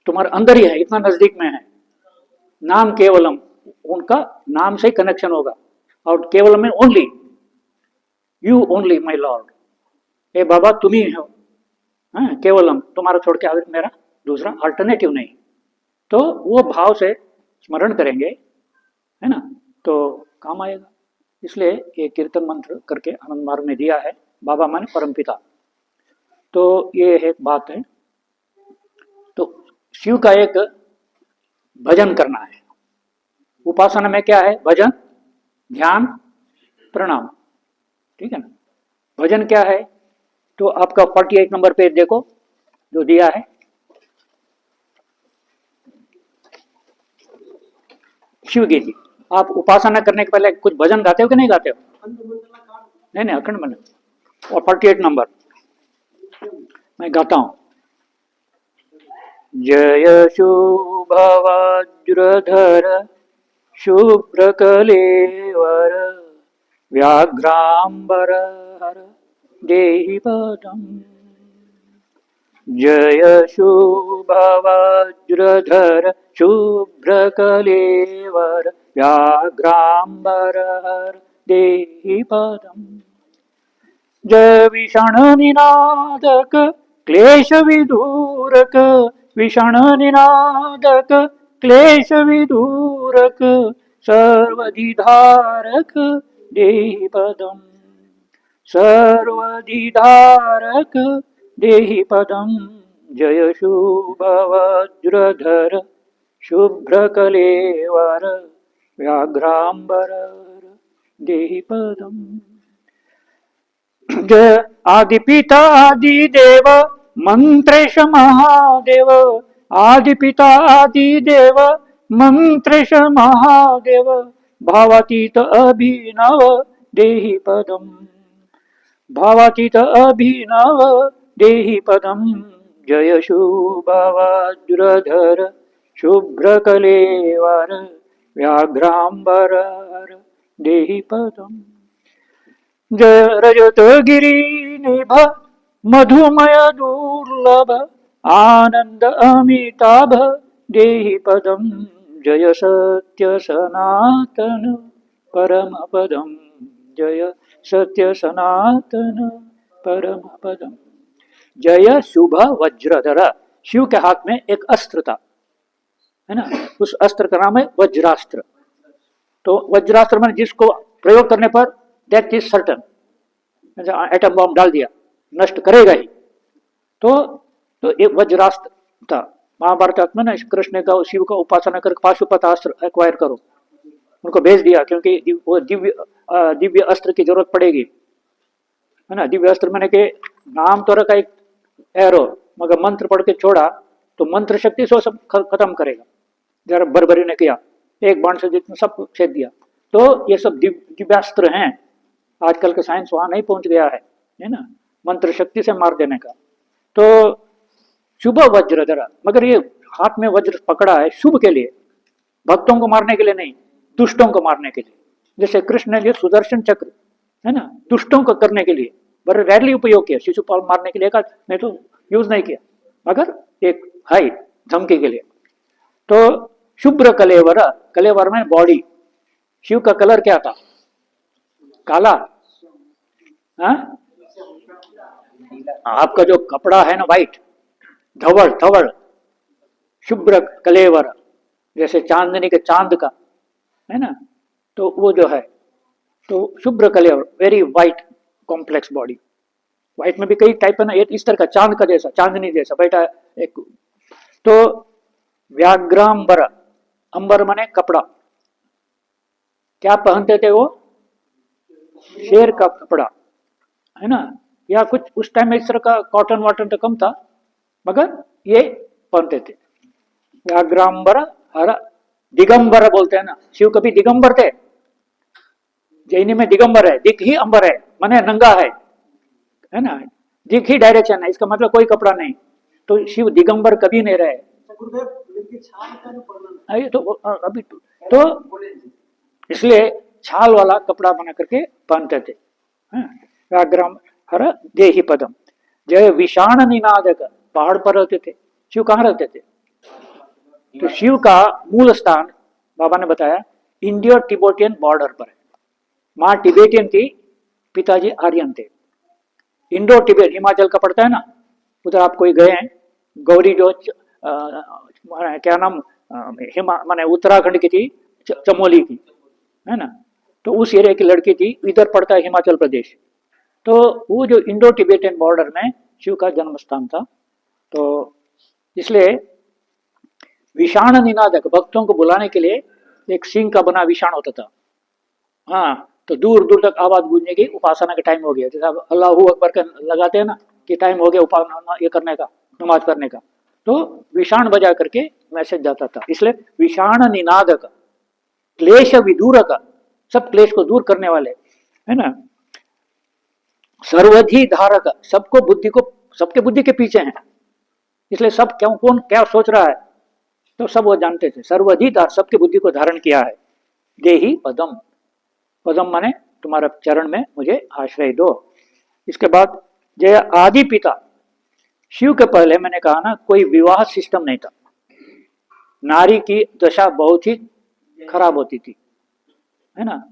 तुम्हारे अंदर ही है, इतना नजदीक में है। नाम केवलम, उनका नाम से ही कनेक्शन होगा, और केवलम में only, you only my lord, हे बाबा तुम ही हो, हाँ, केवलम, तुम्हारा छोड़ के आगे मेरा दूसरा अल्टरनेटिव नहीं। तो वो भाव से स्मरण करेंगे, है ना, तो काम आएगा। इसलिए ये कीर्तन मंत्र करके आनंद मार्ग में दिया है, बाबा माने परमपिता। तो ये एक बात है। तो शिव का एक भजन करना है। उपासना में क्या है? भजन, ध्यान, प्रणाम, ठीक है ना। भजन क्या है? तो आपका 48 नंबर पेज देखो जो दिया है, शिव गीति। आप उपासना करने के पहले कुछ भजन गाते हो कि नहीं गाते हो? नहीं, अखंड मन। और 48 नंबर मैं गाता हूं। जय शुभ वज्रधर शुभ्र कलेवर व्याघ्रांबर हर देहि पदम। जय शुभ वज्रधर शुभ्र कलेवर व्याघ्रांबर हर देहि पदम। जय विषण निनादक क्लेश विदूरक, विषण निनादक क्लेश विदूरक सर्वधिधारक देहि पदम, सर्वधिधारक देहि पदम। जय शुभ वज्रधर शुभ्र कलेवर व्याघ्रांबर देहि पदम। जय आदिपिता आदिदेव मंत्रेश महादेव, आदिपिता आदिदेव मंत्रेश महादेव भावातीत अभिनव देहि पदम, भावातीत अभिनव देहि पदम। जय शुभ वज्रधर शुभ्र कलेवर व्याघ्रांबर देहि पदम। जय रजत गिरी निभ मधुमय दुर्लभ आनंद अमिताभ देहि पदम। जय सत्य सनातन परम पदम, जय सत्य सनातन परम पदम। जय शुभ वज्रधर, शिव के हाथ में एक अस्त्र था, है ना, उस अस्त्र का नाम है वज्रास्त्र। तो वज्रास्त्र में जिसको प्रयोग करने पर death is certain, atom bomb डाल दिया, नष्ट करेगा ही। तो एक वज्रास्त्र था, महाभारत में ना कृष्ण का शिव का उपासना करके पाशुपत अस्त्र एक्वायर करो, उनको भेज दिया क्योंकि वो दिव्य अस्त्र की जरूरत पड़ेगी, है ना। दिव्य अस्त्र मैंने के नाम तो रखा एक एरो, मगर मंत्र पढ़ के छोड़ा तो मंत्र शक्ति से वो सब खत्म करेगा। जरा बर्बरी ने किया, एक बाण से जितना सब छेद दिया। तो ये सब दिव्यास्त्र हैं। आजकल का साइंस वहां नहीं पहुंच गया है ना, मंत्र शक्ति से मार देने का। तो शुभ वज्र जरा, मगर ये हाथ में वज्र पकड़ा है शुभ के लिए, भक्तों को मारने के लिए नहीं, दुष्टों को मारने के लिए। जैसे कृष्ण ने जो सुदर्शन चक्र है ना, दुष्टों को करने के लिए बड़े रेयरली उपयोग किया, शिशुपाल मारने के लिए का नहीं तो यूज नहीं किया, मगर एक है धमकी के लिए। तो शुभ्र कलेवर, कलेवर में बॉडी, शिव का कलर क्या था? काला। हाँ, आपका जो कपड़ा है ना वाइट, धवल धवल, शुभ्र कलेवर, जैसे चांदनी के चांद का है ना, तो वो जो है तो शुभ्र कलेवर, very white complex body. White में भी कई टाइप है ना, एक इस तरह का चांद का जैसा, चांदनी जैसा बैठा एक। तो व्याघ्रांबर, अंबर माने कपड़ा, क्या पहनते थे वो? शेर का कपड़ा, है ना, या कुछ उस टाइम में इस तरह का कॉटन वाटन तो कम था, मगर ये पहनते थे। व्याघ्रांबर हर दिगंबर बोलते हैं ना, शिव कभी दिगंबर थे। जैनी में दिगंबर है, दिख ही अंबर है, माने नंगा है ना, दिख ही डायरेक्शन है, इसका मतलब कोई कपड़ा नहीं। तो शिव दिगंबर कभी नहीं रहे। तो अभी तो इसलिए छाल वाला कपड़ा बना करके पहनते थे। व्याघ्रम हर देहि पदम, जय विषाण निनादक, पहाड़ पर रहते थे। शिव कहाँ रहते थे? तो शिव का मूल स्थान बाबा ने बताया इंडियो तिब्बतियन बॉर्डर पर है। माँ टिबेटियन थी, पिताजी आर्यन थे। इंडो टिबेट हिमाचल का पड़ता है ना, उधर आप कोई गए हैं? गौरी जो क्या नाम माने उत्तराखंड की थी, चमोली की, है ना, तो उस एरिया की लड़की थी, इधर पड़ता है हिमाचल प्रदेश। तो वो जो इंडो टिबेटियन बॉर्डर में शिव का जन्म स्थान था। तो इसलिए विषाण निनादक, भक्तों को बुलाने के लिए एक सिंह का बना विषाण होता था। हाँ, तो दूर दूर तक आवाज गूंजने की, उपासना का टाइम हो गया, जैसे अल्लाहू अकबर का लगाते हैं ना कि टाइम हो गया उपासना ये करने का, नमाज करने का, तो विषाण बजा करके मैसेज जाता था। इसलिए विषाण निनादक, क्लेश विदूरक, सब क्लेश को दूर करने वाले, है ना। सर्वधि धारक, सबको बुद्धि को, सबके बुद्धि के पीछे हैं, इसलिए सब क्यों कौन क्या सोच रहा है तो सब वो जानते थे। सर्वधि धार, सबके बुद्धि को धारण किया है। देहि पदम, पदम माने तुम्हारा चरण में मुझे आश्रय दो। इसके बाद जय आदि पिता, शिव के पहले मैंने कहा ना कोई विवाह सिस्टम नहीं था। नारी की दशा बहुत ही खराब होती थी, है ना।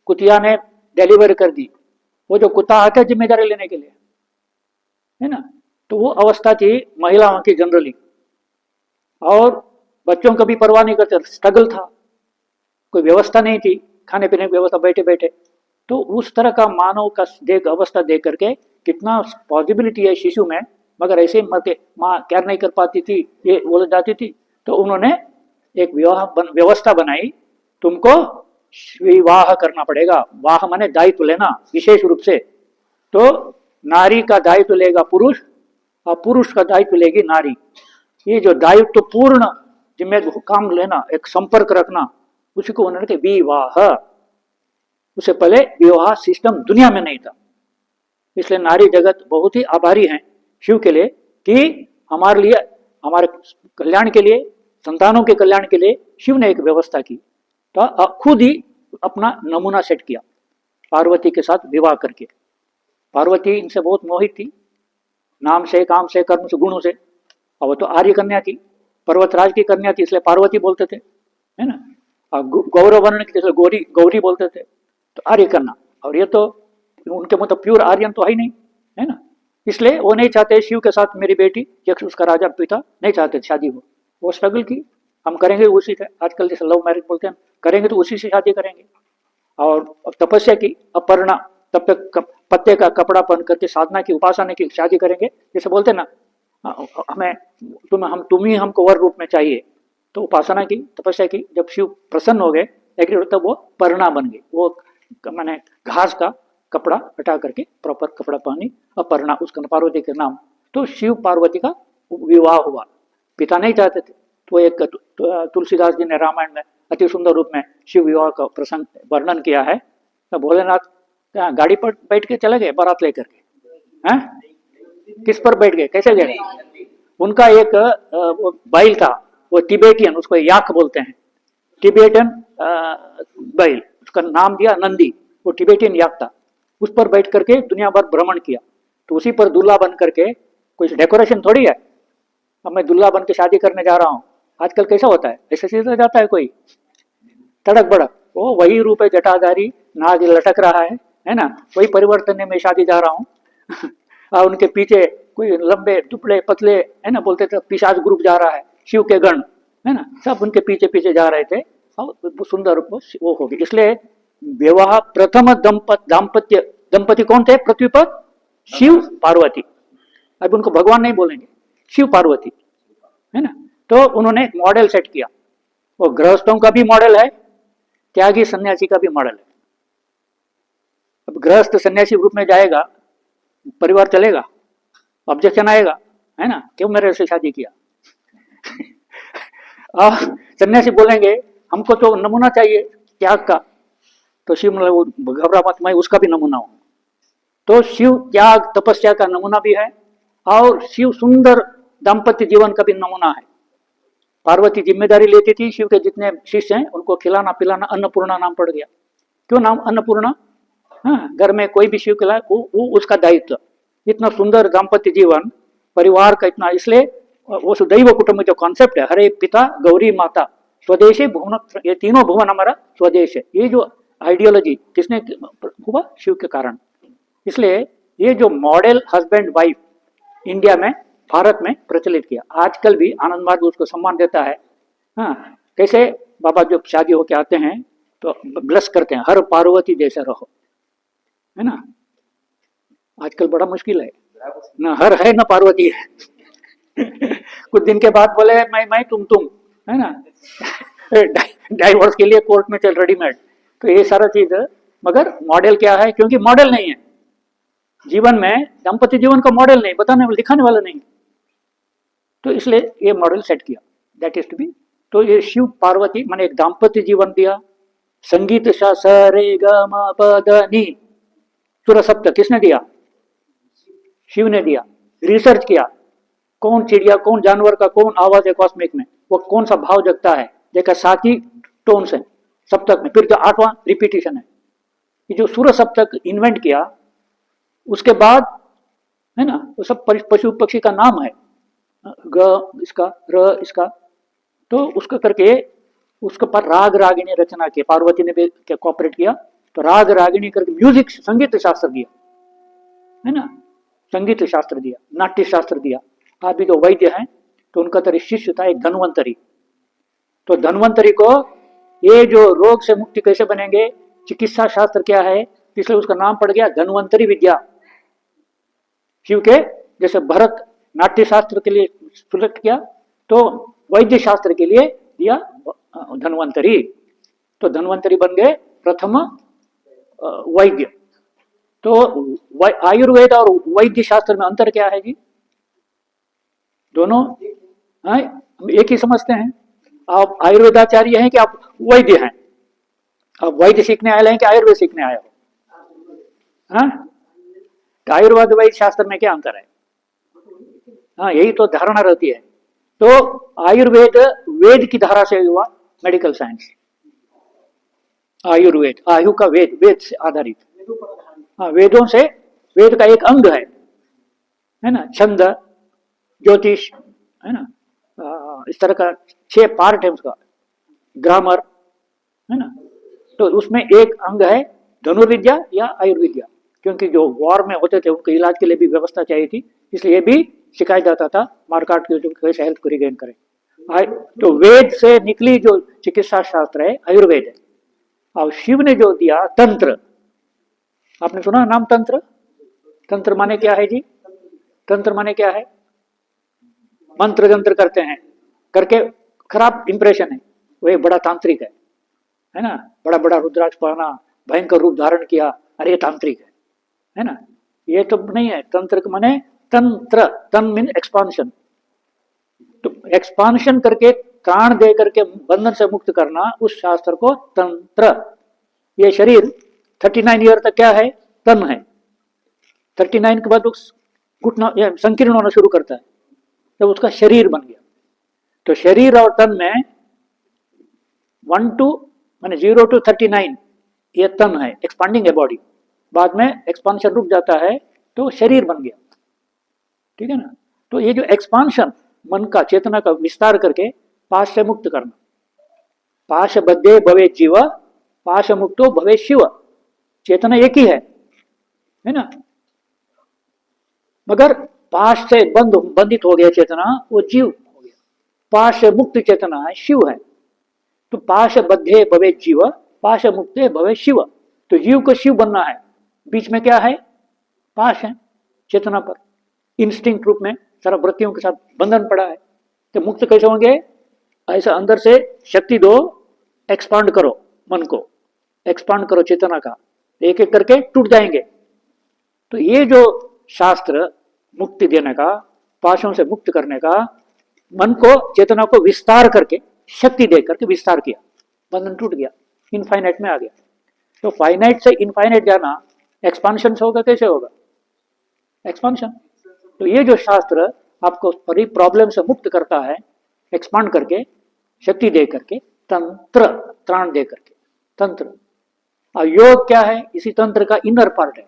कुतिया ने डिलीवर कर दी, वो जो कुत्ता आके जिम्मेदारी लेने के लिए, है ना, तो वो अवस्था थी महिलाओं की जनरली। और बच्चों का भी परवाह नहीं करते, स्ट्रगल था, कोई व्यवस्था नहीं थी, खाने पीने की व्यवस्था बैठे बैठे। तो उस तरह का मानव का देख अवस्था देख करके कितना पॉसिबिलिटी है शिशु में, मगर ऐसे मर के माँ केयर नहीं कर पाती थी, ये बोल जाती थी। तो उन्होंने एक व्यवस्था बनाई, तुमको विवाह करना पड़ेगा। वाह माने दायित्व लेना विशेष रूप से। तो नारी का दायित्व लेगा पुरुष और पुरुष का दायित्व लेगी नारी। ये जो दायित्व पूर्ण जिम्मेदारी काम लेना, एक संपर्क रखना, उसी को उन्होंने कहा विवाह। उससे पहले विवाह सिस्टम दुनिया में नहीं था। इसलिए नारी जगत बहुत ही आभारी हैं शिव के लिए कि हमारे लिए, हमारे कल्याण के लिए, संतानों के कल्याण के लिए शिव ने एक व्यवस्था की। तो खुद ही अपना नमूना सेट किया पार्वती के साथ विवाह करके। पार्वती इनसे बहुत मोहित थी, नाम से, काम से, कर्म से, गुणों से। और वो तो आर्य कन्या थी, पर्वतराज की कन्या थी, इसलिए पार्वती बोलते थे, है ना। और गौरव वर्ण की, इसलिए गौरी गौरी बोलते थे। तो आर्य कन्या, और ये तो उनके मतलब प्योर आर्यन तो है ही नहीं, है ना। इसलिए वो नहीं चाहते शिव के साथ मेरी बेटी, यक्ष उसका राजा पिता नहीं चाहते शादी हो। वो स्ट्रगल की, हम करेंगे उसी से, आजकल जैसे लव मैरिज बोलते हैं, करेंगे तो उसी से शादी करेंगे। और तपस्या की, अपर्णा तब तक पत्ते का कपड़ा पहन करके साधना की, उपासना की, शादी करेंगे, जैसे बोलते हैं ना हमें तुम ही हमको वर रूप में चाहिए। तो उपासना की, तपस्या की, जब शिव प्रसन्न हो गए एग्री तब वो परना बन गई। वो मैंने घास का कपड़ा हटा करके प्रॉपर कपड़ा पहनी अपर्णा, उसका पार्वती के नाम। तो शिव पार्वती का विवाह हुआ। पिता नहीं चाहते थे, तो एक तुलसीदास जी ने रामायण में अति सुंदर रूप में शिव विवाह का प्रसंग वर्णन किया है। तो भोलेनाथ गाड़ी पर बैठ के चले गए बारात लेकर के, हैं किस पर बैठ गए, कैसे गए? उनका एक बैल था, वो तिबेटियन, उसको याक बोलते हैं, तिबेटियन बैल, उसका नाम दिया नंदी। वो तिबेटियन याक था, उस पर बैठ करके दुनिया भर भ्रमण किया। तो उसी पर दूल्हा बन करके, कुछ डेकोरेशन थोड़ी है अब मैं दूल्हा बन के शादी करने जा रहा हूँ। आजकल कैसा होता है, ऐसे सीधा जाता है कोई तड़क बड़क, वो वही रूप है जटाधारी, नाग लटक रहा है ना, वही परिवर्तन में शादी जा रहा हूँ और उनके पीछे कोई लंबे दुबले पतले, है ना, बोलते थे पिशाच ग्रुप जा रहा है, शिव के गण, है ना, सब उनके पीछे पीछे जा रहे थे और सुंदर वो हो गई। इसलिए विवाह प्रथम दंपति कौन थे पृथ्वी पर? शिव पार्वती। अब उनको भगवान नहीं बोलेंगे, शिव पार्वती, है ना। तो उन्होंने एक मॉडल सेट किया, वो गृहस्थों का भी मॉडल है, त्यागी सन्यासी का भी मॉडल है। अब गृहस्थ सन्यासी रूप में जाएगा, परिवार चलेगा, ऑब्जेक्शन आएगा, है ना, क्यों मेरे से शादी किया सन्यासी बोलेंगे हमको तो नमूना चाहिए त्याग का। तो शिव घबरा मत, मैं उसका भी नमूना हूं। तो शिव त्याग तपस्या का नमूना भी है और शिव सुंदर दाम्पत्य जीवन का भी नमूना है। पार्वती जिम्मेदारी लेती थी, शिव के जितने शिष्य हैं उनको खिलाना पिलाना, अन्नपूर्णा नाम पड़ गया। क्यों नाम अन्नपूर्णा? हाँ, घर में कोई भी शिव खिलाए वो उसका दायित्व। इतना सुंदर दाम्पत्य जीवन परिवार का, इतना, इसलिए वो सुदैव कुटुंब जो कॉन्सेप्ट है, हरे पिता गौरी माता स्वदेशी भुवन, ये तीनों भुवन हमारा स्वदेश है। ये जो आइडियोलॉजी किसने हुआ? शिव के कारण। इसलिए ये जो मॉडल हस्बैंड वाइफ इंडिया में, भारत में प्रचलित किया, आजकल भी आनंद मार्ग उसको सम्मान देता है। हाँ, कैसे बाबा जब शादी होके आते हैं तो ब्लेस करते हैं, हर पार्वती जैसे रहो, है ना। आजकल बड़ा मुश्किल है, न हर है न पार्वती है कुछ दिन के बाद बोले मैं तुम, है ना डाइवोर्स के लिए कोर्ट में चल रेडीमेड। तो ये सारा चीज, मगर मॉडल क्या है? क्योंकि मॉडल नहीं है जीवन में, दाम्पत्य जीवन का मॉडल नहीं, बताने वाला दिखाने वाला नहीं, तो इसलिए ये मॉडल सेट किया, दैट इज टू बी। तो ये शिव पार्वती मैंने एक दाम्पत्य जीवन दिया, संगीत सा स रे ग म प द नि, सुर सप्त किसने दिया? शिव ने दिया। रिसर्च किया कौन चिड़िया कौन जानवर का कौन आवाज है कॉस्मिक में, वो कौन सा भाव जगता है, देखा 7 ही टोन्स है सप्तक में, फिर जो 8वां रिपीटिशन है। ये जो सुर सप्तक इन्वेंट किया उसके बाद, है ना, वो सब पशु पक्षी का नाम है, ग इसका, र इसका, तो उसको करके उसके पर राग रागिणी रचना की, पार्वती ने भी कोऑपरेट किया। तो राग रागिणी करके म्यूजिक, संगीत शास्त्र दिया, है ना, संगीत शास्त्र दिया, नाट्य शास्त्र दिया। अभी जो वैद्य हैं तो उनका तो शिष्य था एक धन्वंतरी। तो धन्वंतरी को ये जो रोग से मुक्ति कैसे बनेंगे, चिकित्सा शास्त्र क्या है, इसलिए उसका नाम पड़ गया धन्वंतरी विद्या। शिव के जैसे भरत नाट्य शास्त्र के लिए सिलेक्ट किया, तो वैद्य शास्त्र के लिए दिया धन्वंतरी। तो धन्वंतरी बन गए प्रथम वैद्य। तो आयुर्वेद और वैद्य शास्त्र में अंतर क्या है जी? दोनों हम एक ही समझते हैं। आप आयुर्वेदाचार्य हैं कि आप वैद्य हैं? आप वैद्य सीखने आए हैं कि आयुर्वेद सीखने आए हो? हाँ, तो आयुर्वेद वैद्य शास्त्र में क्या अंतर है? हाँ, यही तो धारणा रहती है। तो आयुर्वेद वेद की धारा से हुआ मेडिकल साइंस। आयुर्वेद आयु का वेद, वेद से आधारित। हाँ, वेदों से, वेद का एक अंग है ना, छंद, ज्योतिष, है ना, इस तरह का 6 पार्ट है उसका, ग्रामर, है ना। तो उसमें एक अंग है धनुर्विद्या या आयुर्विद्या, क्योंकि जो वॉर में होते थे उनके इलाज के लिए भी व्यवस्था चाहिए थी, इसलिए भी सिखाया जाता था मारकाट के, कैसे हेल्थ को रिगेन करें। तो वेद से निकली जो चिकित्सा शास्त्र है आयुर्वेद है। और शिव ने जो दिया तंत्र, आपने सुना नाम तंत्र? तंत्र माने क्या है जी? तंत्र माने क्या है? मंत्र जंत्र करते हैं, करके खराब इंप्रेशन है, वो एक बड़ा तांत्रिक है ना। बड़ा बड़ा रुद्राक्ष पहना, भयंकर रूप धारण किया, अरे ये तांत्रिक है ना। ये तो नहीं है। तंत्र माने तंत्र, तन मीन एक्सपांशन। तो एक्सपांशन करके प्राण दे करके बंधन से मुक्त करना, उस शास्त्र को तंत्र। ये शरीर 39 ईयर तक क्या है? तन है। 39 के बाद घुटना संकीर्ण होना शुरू करता है, तो उसका शरीर बन गया। तो शरीर और तन में 0 to 39 ये तन है, एक्सपांडिंग है बॉडी। बाद में एक्सपांशन रुक जाता है तो शरीर बन गया, ठीक है ना। तो ये जो एक्सपांशन मन का, चेतना का विस्तार करके पाश से मुक्त करना, पाश बद्धे भवे जीव, पाश मुक्तो भवे शिव। चेतना एक ही है ना, मगर पाश से बंधित हो गया चेतना, वो जीव हो गया। पाश से मुक्त चेतना है, शिव है। तो पाश बद्धे भवे जीव, पाश मुक्ते भवे शिव। तो जीव को शिव बनना है। बीच में क्या है? पाश है, चेतना पर इंस्टिंक्ट रूप में सारा वृत्तियों के साथ बंधन पड़ा है। तो मुक्त कैसे होंगे? ऐसा अंदर से शक्ति दो, एक्सपांड करो मन को, एक्सपांड करो चेतना का, एक एक करके टूट जाएंगे। तो ये जो शास्त्र मुक्ति देने का, पाशों से मुक्त करने का, मन को, चेतना को विस्तार करके, शक्ति दे करके विस्तार किया, बंधन टूट गया, इनफाइनाइट में आ गया। तो फाइनाइट से इनफाइनाइट जाना एक्सपांशन से होगा। कैसे होगा? एक्सपांशन। तो ये जो शास्त्र आपको परी प्रॉब्लम से मुक्त करता है, एक्सपांड करके, शक्ति दे करके, तंत्र, त्राण दे करके, तंत्र। और योग क्या है? इसी तंत्र का इनर पार्ट है,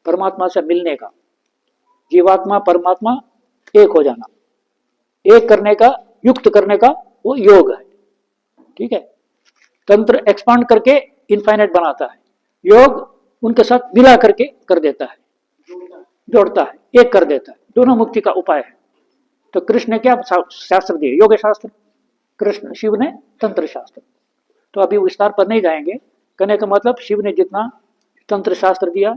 परमात्मा से मिलने का, जीवात्मा परमात्मा एक हो जाना, एक करने का, युक्त करने का, वो योग है, ठीक है। तंत्र एक्सपांड करके इनफाइनाइट बनाता है, योग उनके साथ मिला करके कर देता है, जोड़ता है, एक कर देता है। दोनों मुक्ति का उपाय है। तो कृष्ण ने क्या शास्त्र दिए? योग शास्त्र। कृष्ण, शिव ने तंत्र शास्त्र। तो अभी विस्तार पर नहीं जाएंगे। कहने का मतलब शिव ने जितना तंत्र शास्त्र दिया,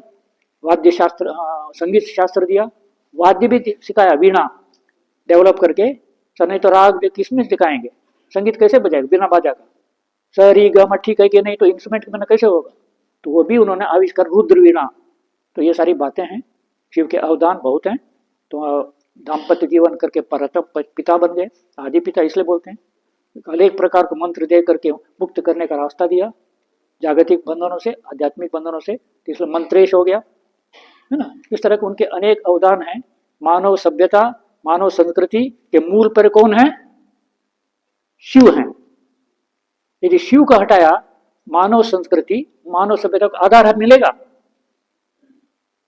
वाद्य शास्त्र, संगीत शास्त्र दिया, वाद्य भी सिखाया, वीणा डेवलप करके। सर नहीं तो राग किसमें सिखाएंगे? संगीत कैसे बजाएगा बिना बाजा का? सरी ग मट्ठी कह के नहीं तो इंस्ट्रूमेंट के बिना कैसे होगा? तो वो भी उन्होंने आविष्कार, रुद्र वीणा। तो ये सारी बातें हैं। शिव के अवदान बहुत हैं। तो दाम्पत्य जीवन करके प्रथम पिता बन गए, आदि पिता इसलिए बोलते हैं। अनेक प्रकार के मंत्र दे करके मुक्त करने का रास्ता दिया, जागतिक बंधनों से, आध्यात्मिक बंधनों से, इसलिए मंत्रेश हो गया, है ना। इस तरह के उनके अनेक अवदान हैं। मानव सभ्यता, मानव संस्कृति के मूल पर कौन है? शिव हैं। यदि शिव को हटाया, मानव संस्कृति, मानव सभ्यता का आधार मिलेगा?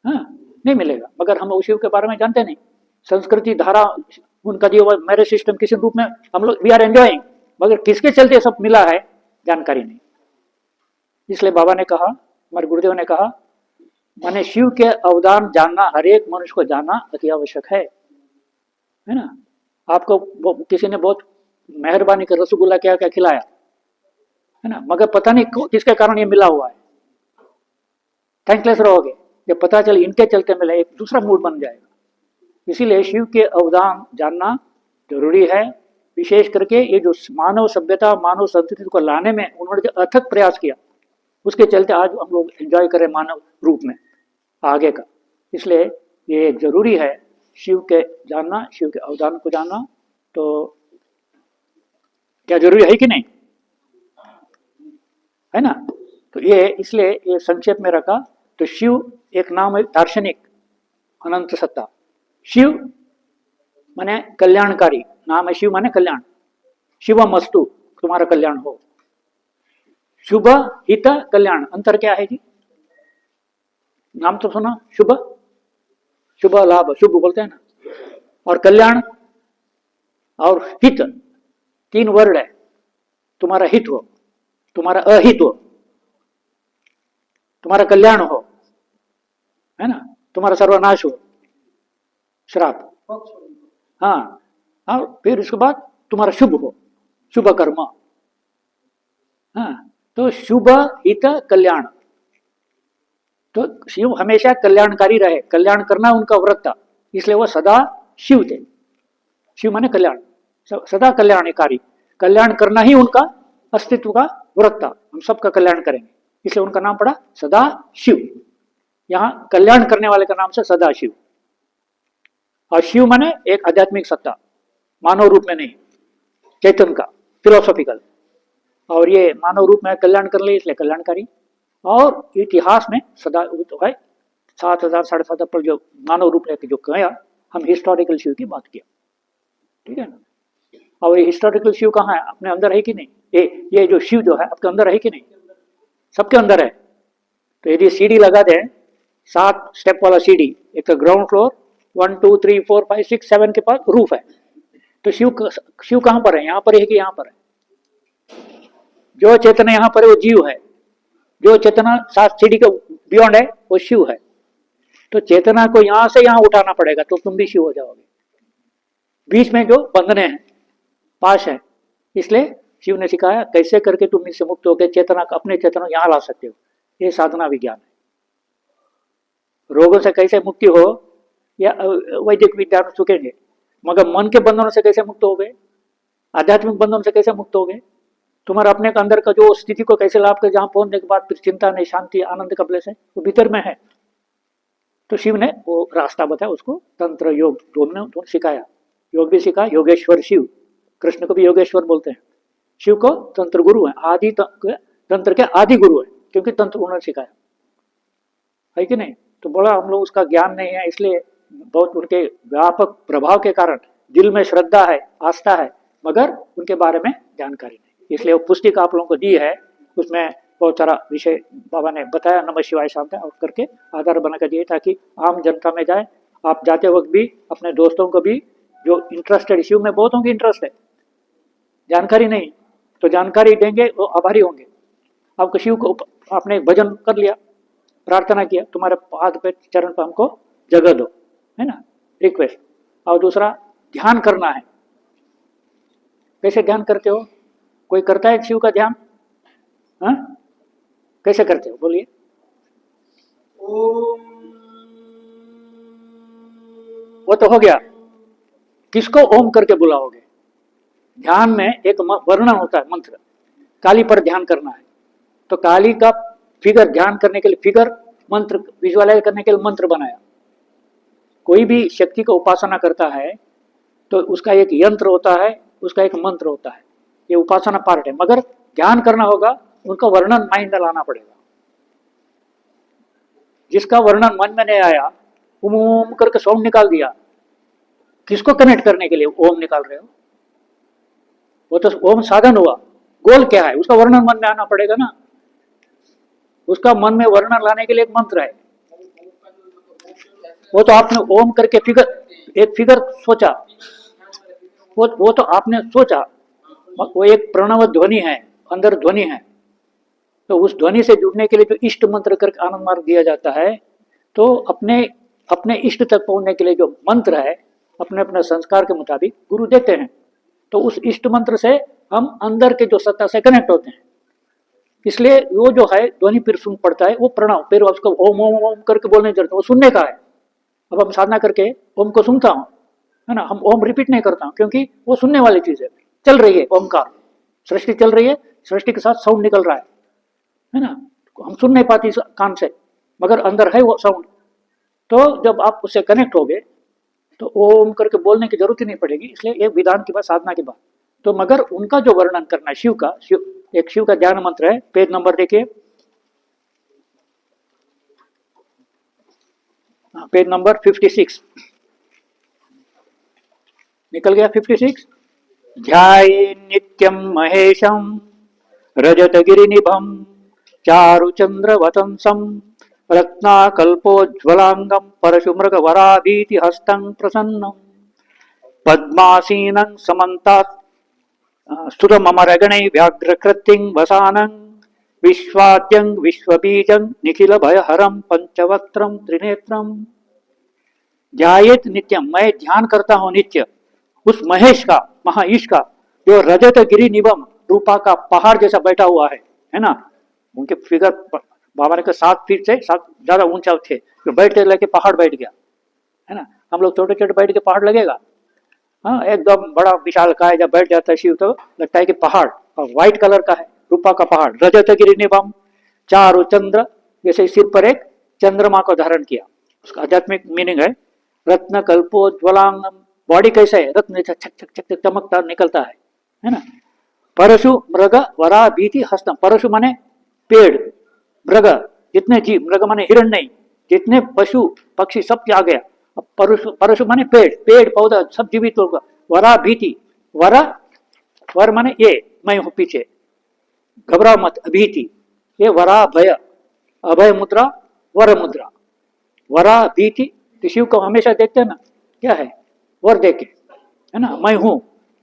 हाँ, नहीं मिलेगा। मगर हम उस शिव के बारे में जानते नहीं। संस्कृति धारा उनका दिया हुआ मैरिज सिस्टम किसी रूप में हम लोग वी आर एंजॉइंग, मगर किसके चलते सब मिला है जानकारी नहीं। इसलिए बाबा ने कहा, हमारे गुरुदेव ने कहा, माने शिव के अवदान जानना, हर एक मनुष्य को जानना अति आवश्यक है ना। आपको किसी ने बहुत मेहरबानी कर रसगुल्ला क्या क्या खिलाया, है ना, मगर पता नहीं किसके कारण ये मिला हुआ है, थैंकलेस रहोगे। जब पता चले इनके चलते मिला, एक दूसरा मूड बन जाएगा। इसीलिए शिव के अवदान जानना जरूरी है। विशेष करके ये जो मानव सभ्यता, मानव संस्कृति को लाने में उन्होंने जो अथक प्रयास किया, उसके चलते आज हम लोग एंजॉय करें मानव रूप में आगे का। इसलिए ये जरूरी है शिव के जानना, शिव के अवदान को जानना। तो क्या जरूरी है कि नहीं, है ना। तो ये इसलिए ये संक्षेप में रखा। तो शिव एक नाम है, दार्शनिक, अनंत सत्ता। शिव माने कल्याणकारी, नाम है शिव माने कल्याण। शिवमस्तु, तुम्हारा कल्याण हो। शुभ हित कल्याण, अंतर क्या है जी? नाम तो सुना, शुभ, शुभ लाभ, शुभ बोलते हैं ना, और कल्याण और हित, तीन वर्ड है। तुम्हारा हित हो, तुम्हारा अहित हो, तुम्हारा कल्याण हो, है ना, तुम्हारा सर्वनाश हो, श्राप। हाँ, और फिर उसके बाद तुम्हारा शुभ हो, शुभ कर्म। हाँ, तो शुभ हित कल्याण। तो शिव हमेशा कल्याणकारी रहे, कल्याण करना उनका व्रत था, इसलिए वह सदा शिव थे। शिव माने कल्याण, सदा कल्याणकारी, कल्याण करना ही उनका अस्तित्व का व्रत था, हम सबका कल्याण करेंगे, इसलिए उनका नाम पड़ा सदा शिव। यहाँ कल्याण करने वाले का नाम से सदा शिव। और शिव माने एक आध्यात्मिक सत्ता, मानव रूप में नहीं, चैतन्य का, फिलोसॉफिकल। और ये मानव रूप में कल्याण कर ले इसलिए कल्याणकारी। और इतिहास में सदा तो है 7,000 7,500 पर जो मानव रूप लेके जो गया, हम हिस्टोरिकल शिव की बात किया, ठीक है ना। और ये हिस्टोरिकल शिव कहाँ है, अपने अंदर है कि नहीं? ये जो शिव जो है आपके अंदर है कि नहीं? सबके अंदर है। तो यदि सीढ़ी लगा दें, 7 स्टेप वाला सीढ़ी, एक तो ग्राउंड फ्लोर, 1 2 3 4 5 6 7 के पास रूफ है, तो शिव कहाँ पर है? यहाँ पर है कि यहाँ पर है? जो चेतना यहाँ पर है वो जीव है, जो चेतना 7 सीढ़ी के बियॉन्ड है वो शिव है। तो चेतना को यहां से यहां उठाना पड़ेगा तो तुम भी शिव हो जाओगे। बीच में जो बंधने हैं, पाश है, इसलिए शिव ने सिखाया कैसे करके तुम इससे मुक्त होकर चेतना अपने चेतना यहां ला सकते हो। ये साधना विज्ञान है। रोगों से कैसे मुक्ति हो या वैदिक विद्या में सीखेंगे, मगर मन के बंधनों से कैसे मुक्त हो गए, आध्यात्मिक बंधन से कैसे मुक्त हो गए, तुम्हारे अपने अंदर का जो स्थिति को कैसे लाभ कर, जहां पहुंचने के बाद फिर चिंता नहीं, शांति आनंद का प्लेस है, वो भीतर में है। तो शिव ने वो रास्ता बताया, उसको तंत्र योग दोनों सिखाया। योग भी सिखाया, योगेश्वर शिव, कृष्ण को भी योगेश्वर बोलते हैं, शिव को तंत्र गुरु है, आदि तंत्र के आदि गुरु है, क्योंकि तंत्र उन्होंने सिखाया है कि नहीं। तो बोला हम लोग उसका ज्ञान नहीं है, इसलिए बहुत उनके व्यापक प्रभाव के कारण दिल में श्रद्धा है, आस्था है, मगर उनके बारे में जानकारी नहीं, इसलिए वो पुस्तक आप लोगों को दी है, उसमें बहुत सारा विषय बाबा ने बताया, नमः शिवाय शांत और करके आधार बना कर दिए, ताकि आम जनता में जाए। आप जाते वक्त भी अपने दोस्तों को भी जो इंटरेस्टेड, शिव में बहुतों की इंटरेस्ट है, जानकारी नहीं, तो जानकारी देंगे वो आभारी होंगे। आपको शिव को आपने भजन कर लिया, प्रार्थना किया, तुम्हारे पाद पे चरण पर हमको जगह दो, है ना, रिक्वेस्ट। और दूसरा ध्यान करना है। कैसे ध्यान करते हो? कोई करता है शिव का ध्यान? हाँ, कैसे करते हो बोलिए? वो तो हो गया, किसको ओम करके बुलाओगे? ध्यान में एक वर्णन होता है, मंत्र, काली पर ध्यान करना है, तो काली का फिगर ध्यान करने के लिए फिगर, मंत्र विजुअलाइज करने के लिए मंत्र बनाया। कोई भी शक्ति को उपासना करता है तो उसका एक यंत्र होता है, उसका एक मंत्र होता है, ये उपासना पार्ट है। मगर ध्यान करना होगा, उनका वर्णन माइंड में लाना पड़ेगा। जिसका वर्णन मन में नहीं आया, ओम करके साउंड निकाल दिया, किसको कनेक्ट करने के लिए ओम निकाल रहे हो? वो तो ओम साधन हुआ, गोल क्या है उसका वर्णन मन में आना पड़ेगा ना। उसका मन में वर्णन लाने के लिए एक मंत्र है, वो तो आपने ओम करके फिगर, एक फिगर सोचा, वो तो आपने सोचा, वो एक प्रणव ध्वनि है, अंदर ध्वनि है। तो उस ध्वनि से जुड़ने के लिए जो इष्ट मंत्र करके आनंद मार्ग दिया जाता है, तो अपने अपने इष्ट तक पहुंचने के लिए जो मंत्र है, अपने अपने संस्कार के मुताबिक गुरु देते हैं। तो उस इष्ट मंत्र से हम अंदर के जो सत्ता से कनेक्ट होते हैं। इसलिए वो जो है ध्वनि फिर सुन पड़ता है, वो प्रणव, फिर उसको ओम ओम ओम करके बोलने जरूरत, वो सुनने का है। अब हम साधना करके ओम को सुनता हूँ, है ना, हम ओम रिपीट नहीं करता हूँ, क्योंकि वो सुनने वाली चीज है, चल रही है ओमकार, सृष्टि चल रही है, सृष्टि के साथ साउंड निकल रहा है ना, हम सुन नहीं पाती कान से, मगर अंदर है वो साउंड। तो जब आप उससे कनेक्ट हो गए तो ओम करके बोलने की जरूरत ही नहीं पड़ेगी। इसलिए ये विधान की बात, साधना की बात। तो मगर उनका जो वर्णन करना है शिव का, एक शिव का ध्यान मंत्र है, पेज नंबर देखिए, पेज नंबर 56 निकल गया, 56। ध्याये नित्यं महेशं रजतगिरिनिभं चारुचंद्रवतंसं रत्नाकल्पोज्ज्वलांगं परशुमृगवराभीतिहस्तं प्रसन्नं पद्मासीनं समन्तात् स्तुतममरगणैः व्याघ्रकृतिं वसानं विश्वाद्यं विश्वबीजं निखिलभयहरं पंचवक्त्रं त्रिनेत्रं। ध्यायेत नित्यम, मैं ध्यान करता हूँ नित्य उस महेश का, महाईश का, जो रजत गिरि निबम, रूपा का पहाड़ जैसा बैठा हुआ है ना। उनके फिगर बाबा ने 7 फीट से ज्यादा ऊंचा थे, जो बैठते लेके पहाड़ बैठ गया, है ना। हम लोग छोटे छोटे बैठ के पहाड़ लगेगा, हाँ एकदम बड़ा विशाल का है, जब बैठ जाता है शिव तो लगता है कि पहाड़, और व्हाइट कलर का है, रूपा का पहाड़। रजत गिरि निभम चारु चंद्र, जैसे सिर पर एक चंद्रमा को धारण किया, उसका आध्यात्मिक मीनिंग है। रत्न कल्पोज्वलांगम, बॉडी कैसा है, रत्न छक छक छक छक चमकता निकलता है ना। परशु मृग वरा भीति हस्तम, परशु माने पेड़, मृग जितने जीव, मृग माने हिरण नहीं, जितने पशु पक्षी सब आ गया। अब परशु, परशु माने पेड़, पेड़ पौधा सब जीवित होगा। वरा भीति, वरा वर माने ये मैं हूं पीछे, घबराओ मत, अभीति, ये वरा भय, अभय मुद्रा, वर मुद्रा, वरा भीति। तो शिव को हमेशा देखते हैं ना, क्या है, वर देखे, है ना, मैं हूं,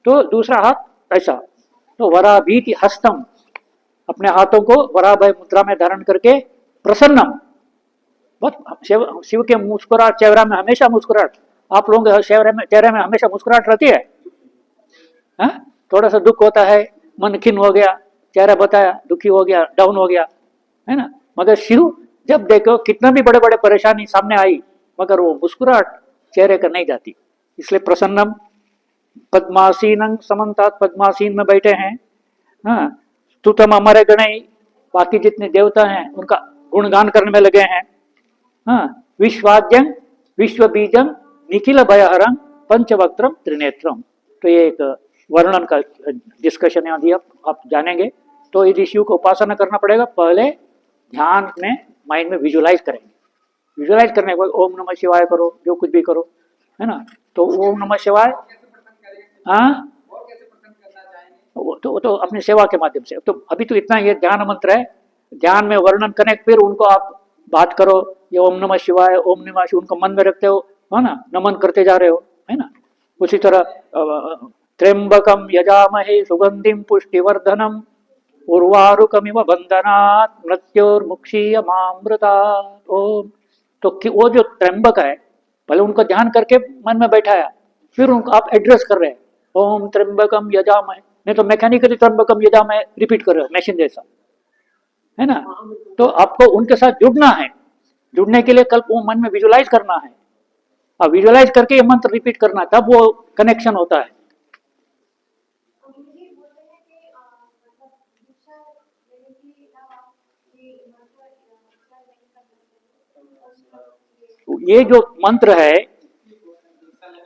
तो दूसरा हाथ ऐसा, तो वरा भीति हस्तम, अपने हाथों को वराभय मुद्रा में धारण करके प्रसन्नम, बहुत शिव के मुस्कुराहट, चेहरा में हमेशा मुस्कुराहट। आप लोगों के चेहरे में हमेशा मुस्कुराहट रहती है? हा? थोड़ा सा दुख होता है, मन खिन्न हो गया, चेहरा बताया दुखी हो गया, डाउन हो गया, है ना। मगर शिव जब देखो कितना भी बड़े बड़े परेशानी सामने आई, मगर वो मुस्कुराहट चेहरे का नहीं जाती, इसलिए प्रसन्नम। पद्मासीन समन्तात, पद्मासीन में बैठे हैं। हाँ, स्तुतम अमर गणई, बाकी जितने देवता हैं उनका गुणगान करने में लगे हैं। हाँ, विश्वाद्यं विश्व बीजं निखिल भयहरं पंचवक्त्रम त्रिनेत्रम। तो ये एक वर्णन का डिस्कशन यहाँ दिया, आप जानेंगे। तो यदि शिव को उपासना करना पड़ेगा, पहले ध्यान में माइंड में विजुलाइज करेंगे। विजुलाइज करने के बाद ओम नमः शिवाय करो, जो कुछ भी करो, है ना। तो ओम नमः शिवाय, हाँ, तो अपनी सेवा के माध्यम से। तो अभी तो इतना ये ध्यान मंत्र है, ध्यान में वर्णन करें, फिर उनको आप बात करो, ये ओम नमः शिवाय, ओम नमः शिवाय उनको मन में रखते हो, है ना, नमन करते जा रहे हो, है ना। उसी तरह त्र्यंबकम यजामहे सुगंधिम पुष्टिवर्धनम उर्वारुकमिव बंधनात् मृत्योर्मुक्षीयमामृतात्। ओम, तो वो जो त्र्यंबक है, पहले उनको ध्यान करके मन में बैठाया, फिर उनको आप एड्रेस कर रहे हैं, ओम त्र्यंबकम यजामहे। नहीं तो मैकेनिकली त्र्यंबकम यजामहे रिपीट कर रहे हो, मशीन जैसा, है ना। तो आपको उनके साथ जुड़ना है, जुड़ने के लिए कल वो मन में विजुलाइज करना है, और विजुलाइज करके ये मंत्र रिपीट करना है, तब वो कनेक्शन होता है। ये जो मंत्र है,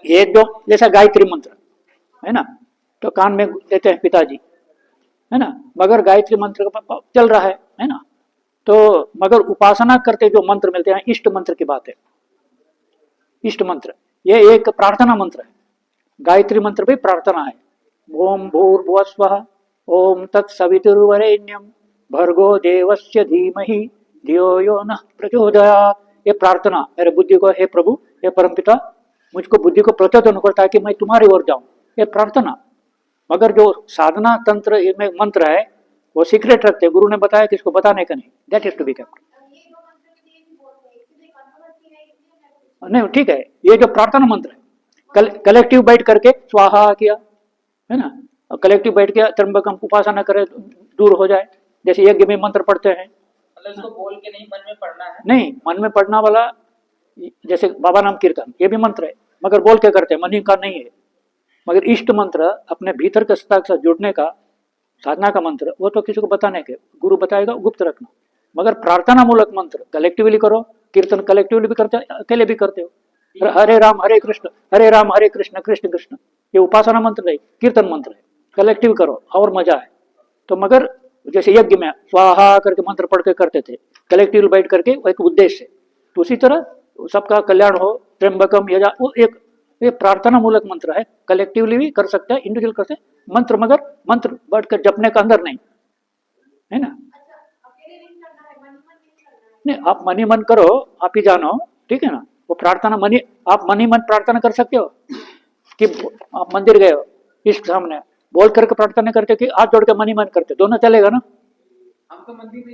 ये जो जैसा गायत्री मंत्र है ना, तो कान में देते हैं पिताजी, है ना, मगर गायत्री मंत्र का चल रहा है ना। तो मगर उपासना करते जो मंत्र मिलते हैं, इष्ट मंत्र की बात है। इष्ट मंत्र ये एक प्रार्थना मंत्र है, गायत्री मंत्र भी प्रार्थना है। ओम भूर्भुवस्वः ओम तत्सवितुर्वरेण्यम भर्गो देवस्य धीमहि धियो यो नः प्रचोदयात्। ये प्रार्थना मेरे बुद्धि को, हे प्रभु, हे परमपिता, मुझको बुद्धि को प्रचोदन करो ताकि मैं तुम्हारी ओर जाऊं, ये प्रार्थना। मगर जो साधना तंत्र में मंत्र है वो सीक्रेट रखते, गुरु ने बताया कि इसको बताने का नहीं, that is to be kept. नहीं ठीक है, ये जो प्रार्थना मंत्र है, कलेक्टिव बैठ करके स्वाहा किया, है ना, और कलेक्टिव बैठ के त्र्यंबकम उपासना करे, दूर हो जाए। जैसे यज्ञ में मंत्र पढ़ते हैं, इसको बोल के नहीं, मन में पढ़ना है। नहीं, मन में पढ़ना वाला, जैसे बाबा नाम कीर्तन, ये भी मंत्र है, मगर बोल के करते हैं, मन का नहीं है। मगर इष्ट मंत्र अपने भीतर के सत्ता के साथ जुड़ने का, साधना का मंत्र, वो तो किसी को बताने के, गुरु बताएगा, गुप्त रखना। मगर प्रार्थना मूलक मंत्र कलेक्टिवली करो, कीर्तन कलेक्टिवली भी करते हो, अकेले भी करते हो। हरे राम हरे कृष्ण, हरे राम हरे कृष्ण कृष्ण कृष्ण, ये उपासना मंत्र नहीं, कीर्तन मंत्र है, कलेक्टिव करो और मजा है। तो मगर जैसे यज्ञ में स्वाहा करके मंत्र पढ़ के करते थे, कलेक्टिव बैठ करके एक उद्देश्य है, तो उसी तरह सबका कल्याण हो, त्र्यंबकम यजा, वो एक ये प्रार्थना मूलक मंत्र है, कलेक्टिवली भी कर सकते हैं, इंडिविजुअल करते हैं मंत्र, मगर मंत्र बैठ कर जपने का अंदर नहीं, है ना। नहीं, आप मनी मन करो, आप ही जानो, ठीक है ना। वो प्रार्थना मनी, आप मनी मन प्रार्थना कर सकते हो कि आप मंदिर गए हो, इष्ट सामने बोल करके प्रार्थना करते कि हाथ जोड़ के मनी मन करते, दोनों चलेगा ना। हम तो मंदिर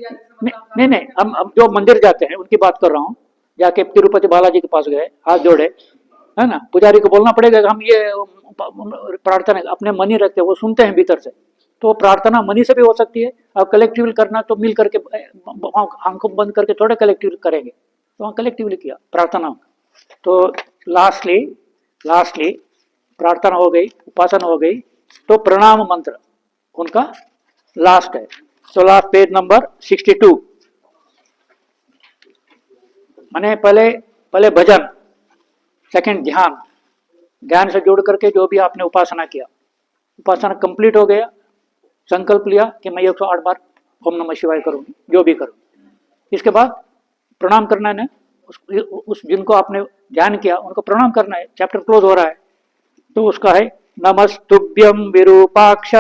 में नहीं नहीं, हम जो मंदिर जाते हैं उनकी बात कर रहा हूँ, जाके तिरुपति बालाजी के पास गए, हाथ जोड़े, है ना, पुजारी को बोलना पड़ेगा कि हम ये प्रार्थना अपने मनी रखते हैं, वो सुनते हैं भीतर से। तो प्रार्थना मनी से भी हो सकती है, और कलेक्टिवली करना तो मिल करके, आंखों बंद करके थोड़े कलेक्टिव करेंगे, तो वहाँ कलेक्टिवली किया प्रार्थना। तो लास्टली प्रार्थना हो गई, उपासना हो गई, तो प्रणाम मंत्र उनका लास्ट है। So last page number 62। माने पहले भजन, सेकंड ध्यान, ध्यान से जोड़ करके जो भी आपने उपासना किया, उपासना कंप्लीट हो गया, संकल्प लिया कि मैं 108 बार ओम नमः शिवाय करूंगी, जो भी करूँ। इसके बाद प्रणाम करना है, उस जिनको आपने ध्यान किया उनको प्रणाम करना है। चैप्टर क्लोज हो रहा है, तो उसका है नमस्तुभ्यं विरूपाक्ष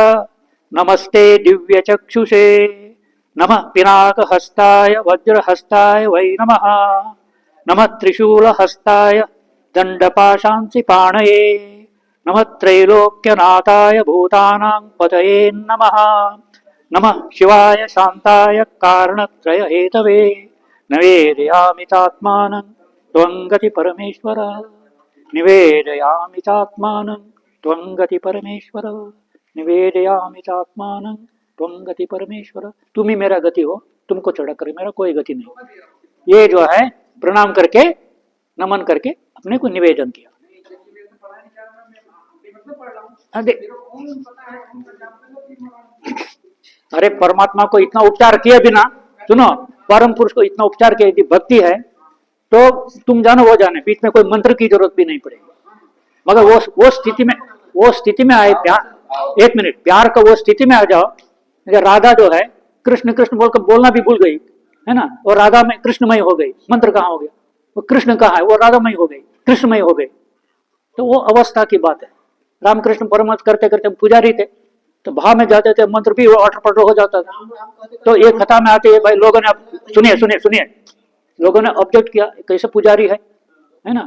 नमस्ते दिव्य चक्षुषे नमः पिनाक हस्ताय वज्र हस्ताय वै नमः नमः त्रिशूल हस्ताय दंडपाशांसि पाणये नमः त्रैलोक्यनाथाय भूतानां पतये नमः नमः शिवाय शांताय कारणत्रय हेतवे निवेदयामि चात्मानं त्वं गति परमेश्वर निवेदयामि चात्मानं त्वं गति परमेश्वर निवेदयामि चात्मानं त्वं गति परमेश्वर। तुम ही मेरा गति हो, तुमको चढ़ा कर मेरा कोई गति नहीं। ये जो है प्रणाम करके नमन करके अपने को निवेदन किया। अरे परमात्मा को इतना उपचार किए बिना, सुनो, परम पुरुष को इतना उपचार किए, यदि भक्ति है तो तुम जानो वो जाने, बीच में कोई मंत्र की जरूरत भी नहीं पड़ेगी। मगर वो स्थिति में आए प्यार, एक मिनट, प्यार का वो स्थिति में आ जाओ। राधा जो है कृष्ण कृष्ण बोलकर बोलना भी भूल गई है ना, और राधा में कृष्णमय हो गई, मंत्र कहाँ हो गया? वो कृष्ण कहाँ है? वो राधामय हो गई, कृष्णमय हो गई। तो वो अवस्था की बात है। रामकृष्ण परमहंस करते करते पुजारी थे, तो भाव में जाते थे, मंत्र भी अटपट हो जाता था। तो एक कथा में आते हैं भाई, लोगों ने, सुनिए, लोगों ने ऑब्जेक्ट किया, कैसे पुजारी है ना,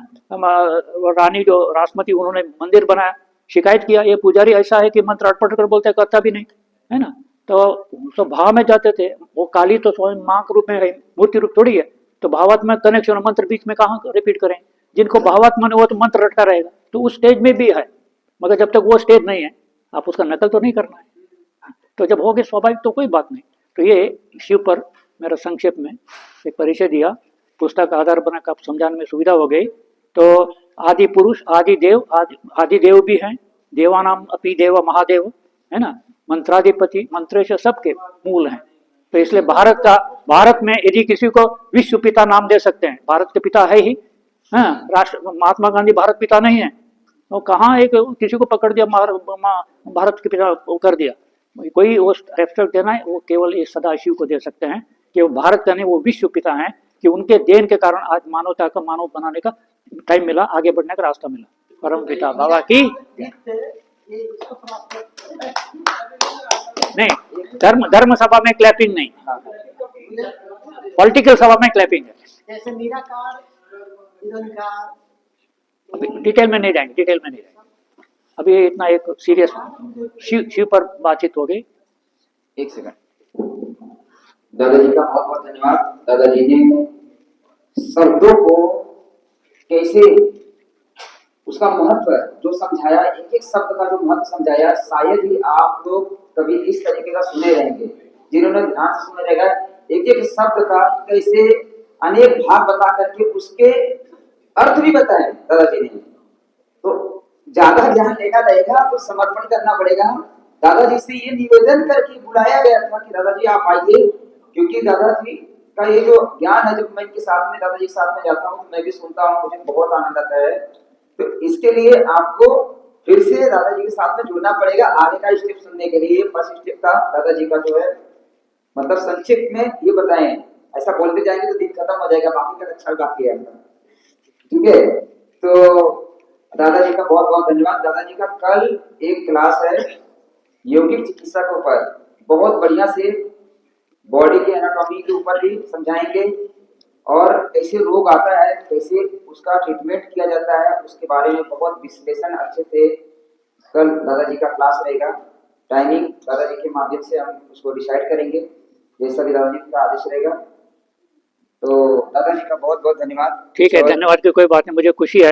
रानी जो रासमती, उन्होंने मंदिर बनाया, शिकायत किया ये पुजारी ऐसा है कि मंत्र अटपट कर बोलते, करता भी नहीं है ना। तो भाव में जाते थे। वो काली तो स्वयं माँ के रूप में है, मूर्ति रूप थोड़ी है, तो भावात्मा कनेक्शन मंत्र बीच में कहाँ रिपीट करें? जिनको भावात्मा ने वो तो मंत्र रटता रहेगा। तो उस स्टेज में भी है, मगर जब तक वो स्टेज नहीं है आप उसका नकल तो नहीं करना है। तो जब हो गए स्वाभाविक तो कोई बात नहीं। तो ये शिव पर मेरा संक्षेप में एक परिचय दिया, पुस्तक आधार बनाकर आप समझाने में सुविधा हो गई। तो आदि पुरुष, आदि देव, आदि देव भी हैं, देवानाम अपि देव महादेव है ना, मंत्राधिपति, मंत्रेश सबके मूल हैं। तो इसलिए भारत में यदि किसी को विश्व पिता नाम दे सकते हैं, भारत के पिता है ही, हाँ, राष्ट्र महात्मा गांधी भारत पिता नहीं है, वो कहाँ एक किसी को पकड़ दिया भारत के पिता कर दिया। कोई वो रेस्पेक्ट देना है वो केवल इस सदाशिव को दे सकते हैं कि वो भारत का नहीं, वो विश्व पिता हैं, कि उनके देन के कारण आज मानवता का मानव बनाने का टाइम मिला, आगे बढ़ने का रास्ता मिला। परम पिता बाबा की नहीं, धर्म सभा में क्लैपिंग नहीं, पॉलिटिकल सभा में क्लैपिंग है। जैसे निराकार, डिटेल में नहीं जाएंगे, अभी इतना एक सीरियस शिव पर बातचीत हो गई। एक सेकंड। दादाजी का बहुत बहुत धन्यवाद। दादाजी ने शब्दों को कैसे, उसका महत्व जो समझाया, एक एक शब्द का जो महत्व समझाया, शायद ही आप लोग कभी इस तरीके का सुने रहेंगे। जिन्होंने ध्यान से सुना रहेगा, एक एक शब्द का कैसे अनेक भाग बता करके उसके अर्थ भी बताए दादाजी ने। तो ज्यादा ध्यान लेना रहेगा तो समर्पण करना पड़ेगा। दादाजी से ये निवेदन करके बुलाया गया था कि दादाजी आप आइए, क्योंकि दादाजी का ये जो ज्ञान है, जब मैं इनके साथ में, दादाजी के साथ में जाता हूँ, मैं भी सुनता हूँ, मुझे बहुत आनंद आता है। तो इसके लिए आपको फिर से दादाजी के साथ में जुड़ना पड़ेगा आगे का स्टेप सुनने के लिए। फर्स्ट स्टेप का दादाजी का जो है, मतलब संक्षिप्त में ये बताएं, ऐसा बोलते जाएंगे तो दिन खत्म हो जाएगा, बाकी का अच्छा बाकी है। ठीक है, तो दादाजी का बहुत बहुत धन्यवाद। दादाजी का कल एक क्लास है यौगिक चिकित्सा के ऊपर, बहुत बढ़िया से बॉडी के एनाटॉमी के ऊपर भी समझाएंगे, और कैसे रोग आता है, कैसे उसका ट्रीटमेंट किया जाता है, उसके बारे में बहुत विश्लेषण अच्छे से कल दादाजी का क्लास रहेगा। टाइमिंग दादाजी के माध्यम से हम उसको डिसाइड करेंगे, जैसा भी दादाजी का आदेश रहेगा। तो दादाजी का बहुत बहुत धन्यवाद। ठीक है, धन्यवाद की कोई बात नहीं, मुझे खुशी है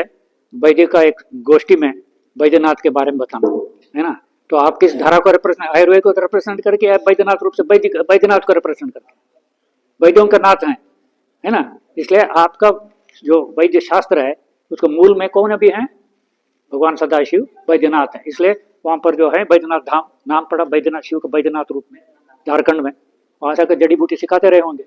वैद्य का एक गोष्ठी में वैद्यनाथ के बारे में बताना है ना। तो आप किस धारा को रिप्रेजेंट, आयुर्वेद को रिप्रेजेंट करके, आप वैद्यनाथ रूप से वैद्यनाथ को रिप्रेजेंट करके, वैद्यों का नाथ है ना। इसलिए आपका जो वैद्य शास्त्र है उसको मूल में कौन अभी है? भगवान सदाशिव बैद्यनाथ है, इसलिए वहाँ पर जो है बैद्यनाथ धाम नाम पड़ा, बैद्यनाथ शिव का बैद्यनाथ रूप में, झारखंड में। वहाँ से आकर जड़ी बूटी सिखाते रहे होंगे।